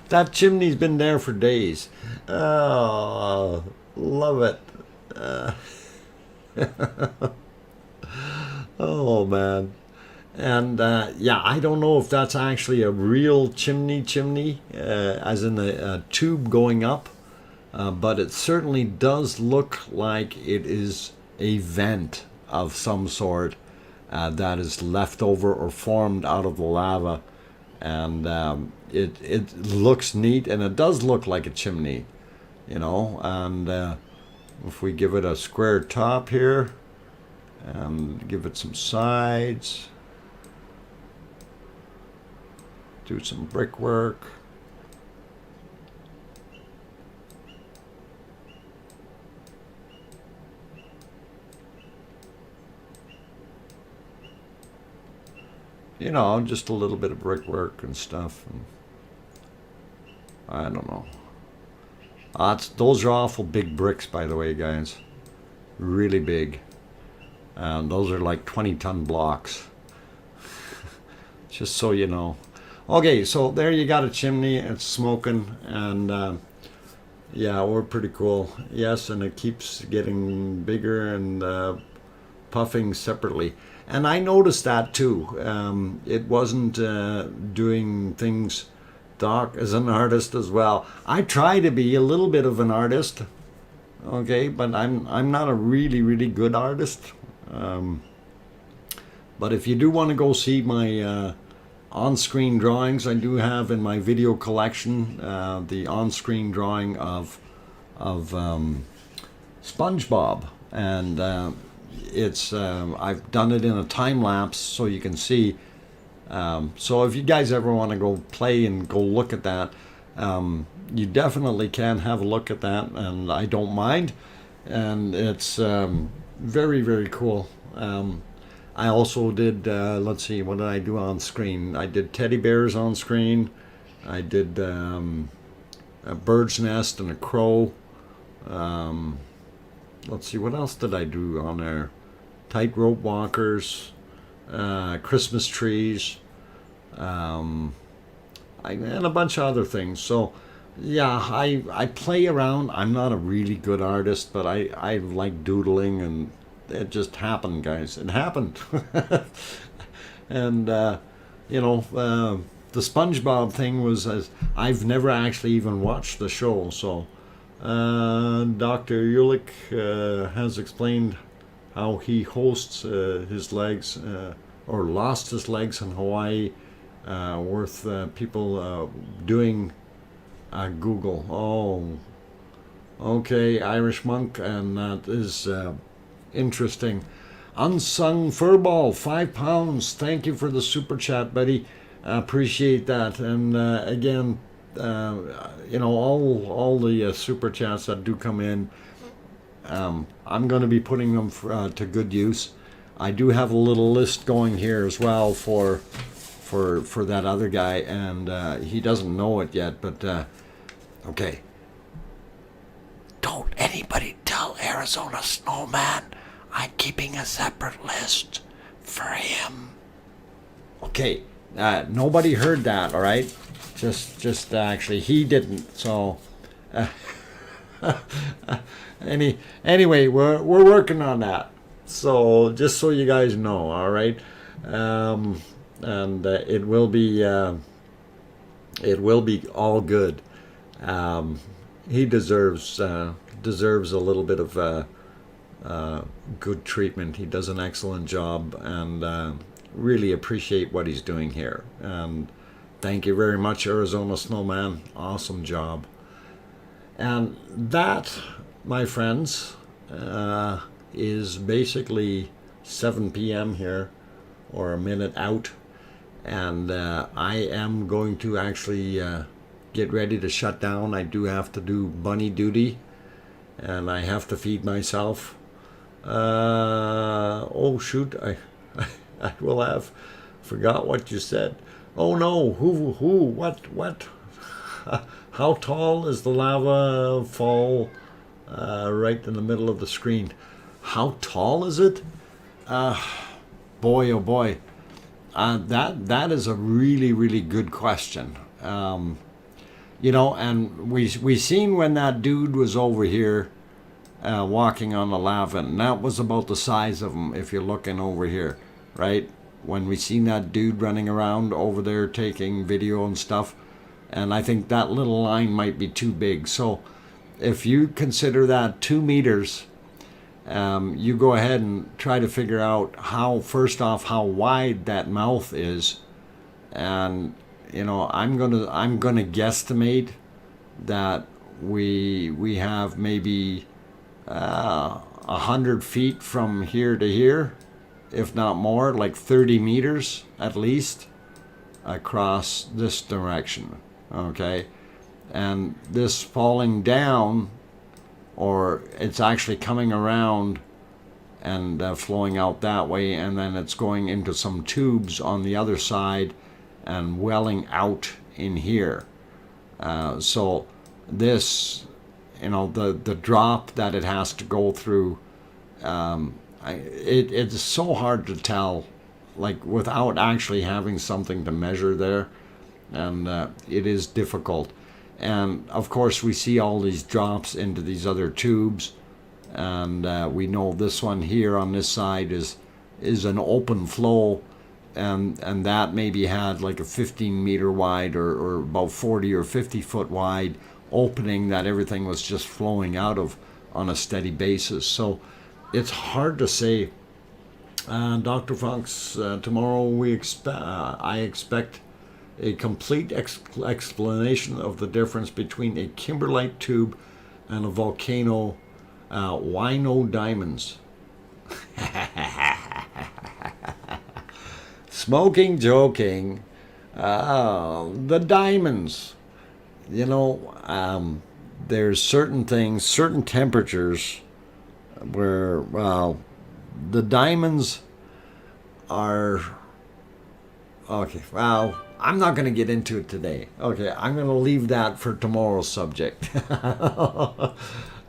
That chimney's been there for days. Oh, love it. Oh, man. And yeah, I don't know if that's actually a real chimney, as in a tube going up, but it certainly does look like it is a vent of some sort that is left over or formed out of the lava. And it looks neat, and it does look like a chimney, you know. And if we give it a square top here and give it some sides, do some brickwork. You know, just a little bit of brickwork and stuff. And I don't know. Those are awful big bricks, by the way, guys. Really big. And those are like 20-ton blocks. Just so you know. Okay, so there you got a chimney. It's smoking, and yeah, we're pretty cool. Yes, and it keeps getting bigger and puffing separately. And I noticed that too. It wasn't doing things dark as an artist as well. I try to be a little bit of an artist, okay, but I'm not a really good artist. But if you do want to go see my on-screen drawings, I do have in my video collection the on-screen drawing of SpongeBob, and it's I've done it in a time lapse so you can see. So if you guys ever want to go play and go look at that, you definitely can have a look at that, and I don't mind. And it's very cool. I also did, let's see, what did I do on screen? I did teddy bears on screen. I did a bird's nest and a crow. Let's see, what else did I do on there? Tightrope walkers, Christmas trees, and a bunch of other things. So yeah, I play around. I'm not a really good artist, but I like doodling, and it just happened, guys. It happened. And you know, the SpongeBob thing was, I've never actually even watched the show. So Dr. Ulick has explained how he hosts his legs, or lost his legs in Hawaii, worth people doing Google. Oh, okay, Irish monk, and that is interesting. Unsung Furball, £5. Thank you for the super chat, buddy. Appreciate that. And again, you know, all the super chats that do come in, I'm going to be putting them to good use. I do have a little list going here as well for that other guy, and he doesn't know it yet, but okay. Don't anybody tell Arizona Snowman I'm keeping a separate list for him. Okay, nobody heard that, all right? Just actually, he didn't. So, anyway, we're working on that. So just so you guys know, all right, and it will be all good. He deserves a little bit of good treatment. He does an excellent job, and really appreciate what he's doing here. And thank you very much, Arizona Snowman. Awesome job. And that, my friends, is basically 7 p.m. here, or a minute out. And I am going to actually get ready to shut down. I do have to do bunny duty, and I have to feed myself. Oh shoot, I will have forgot what you said. Oh no, what? How tall is the lava fall right in the middle of the screen? How tall is it? Boy, oh boy. That is a really good question. You know, and we seen when that dude was over here walking on the lava, and that was about the size of him if you're looking over here, right? when we seen that dude running around over there taking video and stuff. And I think that little line might be too big. So if you consider that 2 meters, you go ahead and try to figure out first off, how wide that mouth is. And, you know, I'm gonna guesstimate that we have maybe 100 feet from here to here, if not more, like 30 meters at least across this direction. Okay, and this falling down, or it's actually coming around and flowing out that way, and then it's going into some tubes on the other side and welling out in here. So this, you know, the drop that it has to go through, it's so hard to tell, like, without actually having something to measure there. And it is difficult. And of course we see all these drops into these other tubes, and we know this one here on this side is an open flow, and that maybe had like a 15 meter wide or about 40 or 50 foot wide opening that everything was just flowing out of on a steady basis. So it's hard to say. Dr. Fox, tomorrow I expect a complete explanation of the difference between a kimberlite tube and a volcano. Why no diamonds? Smoking, joking. The diamonds. You know, there's certain things, certain temperatures where, well, the diamonds are... Okay, well, I'm not going to get into it today. Okay, I'm going to leave that for tomorrow's subject.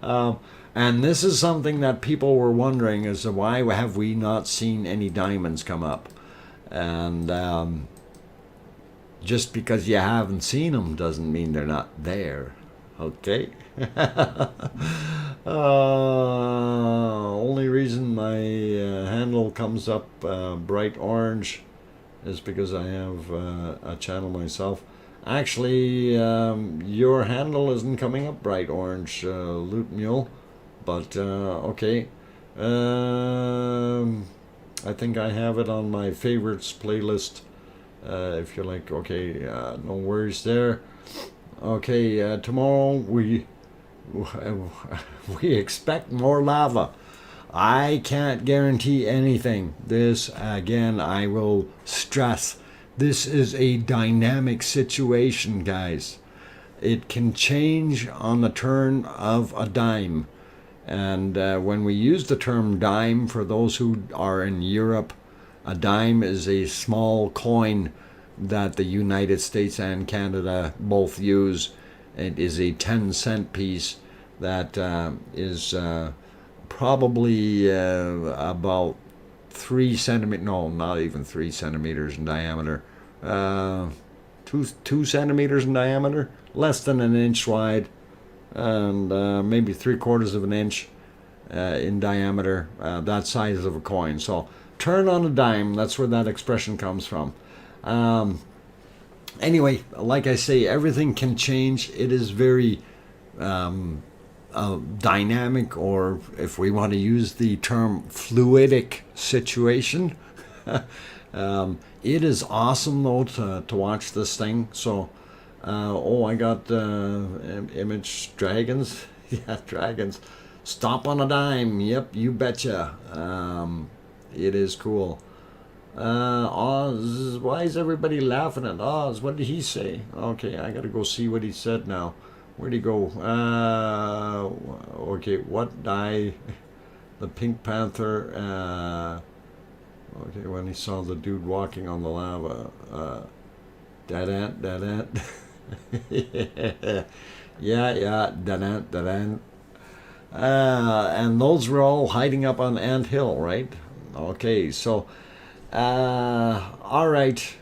And this is something that people were wondering, as to why have we not seen any diamonds come up? And just because you haven't seen them doesn't mean they're not there. Okay? Only reason my handle comes up bright orange is because I have a channel myself. Actually, your handle isn't coming up bright orange, Loot Mule, but okay. I think I have it on my favorites playlist, if you like. Okay, no worries there. Okay, tomorrow we expect more lava. I can't guarantee anything. This, again, I will stress, this is a dynamic situation, guys. It can change on the turn of a dime. And when we use the term dime, for those who are in Europe, a dime is a small coin that the United States and Canada both use. It is a 10-cent piece that is probably about 3 centimeters, no, not even 3 centimeters in diameter, 2 centimeters in diameter, less than an inch wide, and maybe 3/4 of an inch in diameter, that size of a coin. So turn on a dime, that's where that expression comes from. Anyway, like I say, everything can change. It is very dynamic, or if we want to use the term fluidic situation. It is awesome though to watch this thing. So I got image dragons. Yeah, dragons. Stop on a dime. Yep, you betcha. It is cool. Oz, why is everybody laughing at Oz? What did he say? Okay, I gotta go see what he said now. Where'd he go? Okay, what die? The Pink Panther. Okay, when he saw the dude walking on the lava. That ant. Yeah, that ant. And those were all hiding up on Ant Hill, right? Okay, so, all right.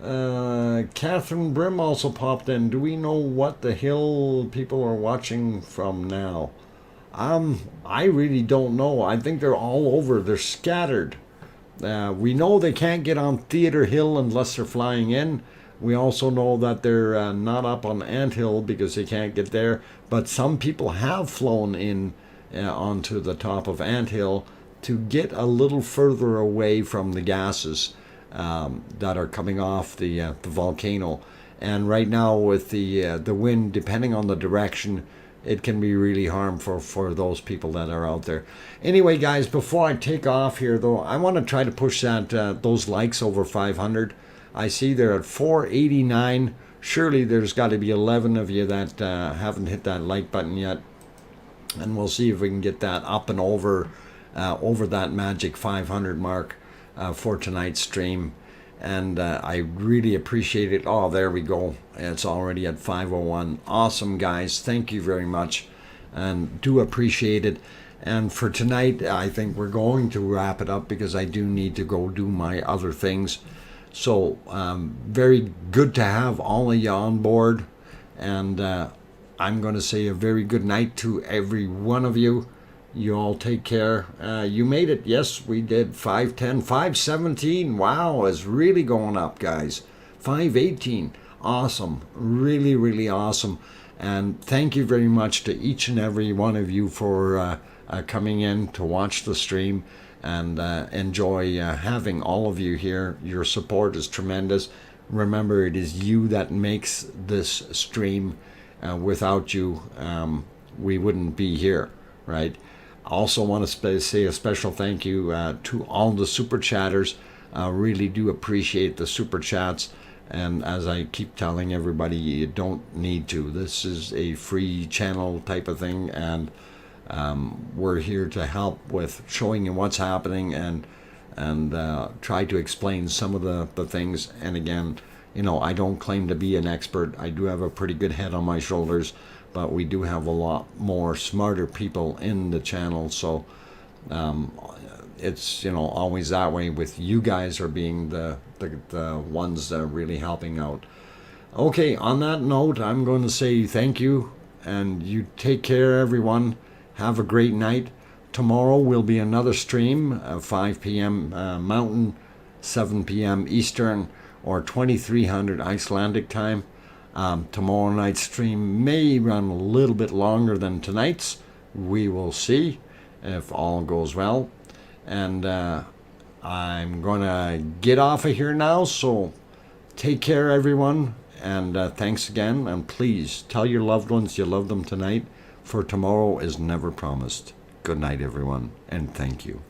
Catherine Brim also popped in. Do we know what the hill people are watching from now? I really don't know. I think they're all over. They're scattered. We know they can't get on Theater Hill unless they're flying in. We also know that they're not up on Ant Hill because they can't get there. But some people have flown in onto the top of Ant Hill to get a little further away from the gases that are coming off the volcano. And right now with the wind, depending on the direction, it can be really harmful for those people that are out there. Anyway, guys, before I take off here, though, I want to try to push that those likes over 500. I see they're at 489. Surely there's got to be 11 of you that haven't hit that like button yet. And we'll see if we can get that up and over that magic 500 mark for tonight's stream. And I really appreciate it. Oh, there we go. It's already at 501. Awesome, guys. Thank you very much. And do appreciate it. And for tonight, I think we're going to wrap it up because I do need to go do my other things. So very good to have all of you on board. And I'm going to say a very good night to every one of you. You all take care. You made it. Yes, we did. 510, 517. Wow, it's really going up, guys. 518. Awesome. Really, really awesome. And thank you very much to each and every one of you for coming in to watch the stream and enjoy having all of you here. Your support is tremendous. Remember, it is you that makes this stream. Without you, we wouldn't be here, right? I also want to say a special thank you to all the super chatters. Really do appreciate the super chats. And as I keep telling everybody, you don't need to. This is a free channel type of thing. And we're here to help with showing you what's happening and try to explain some of the things. And again, you know, I don't claim to be an expert. I do have a pretty good head on my shoulders. But we do have a lot more smarter people in the channel, so it's, you know, always that way with you guys are being the ones that are really helping out. Okay, on that note, I'm going to say thank you, and you take care, everyone. Have a great night. Tomorrow will be another stream, 5 p.m. Mountain, 7 p.m. Eastern, or 2300 Icelandic time. Tomorrow night's stream may run a little bit longer than tonight's. We will see if all goes well. And I'm going to get off of here now. So take care, everyone. And thanks again. And please tell your loved ones you love them tonight. For tomorrow is never promised. Good night, everyone. And thank you.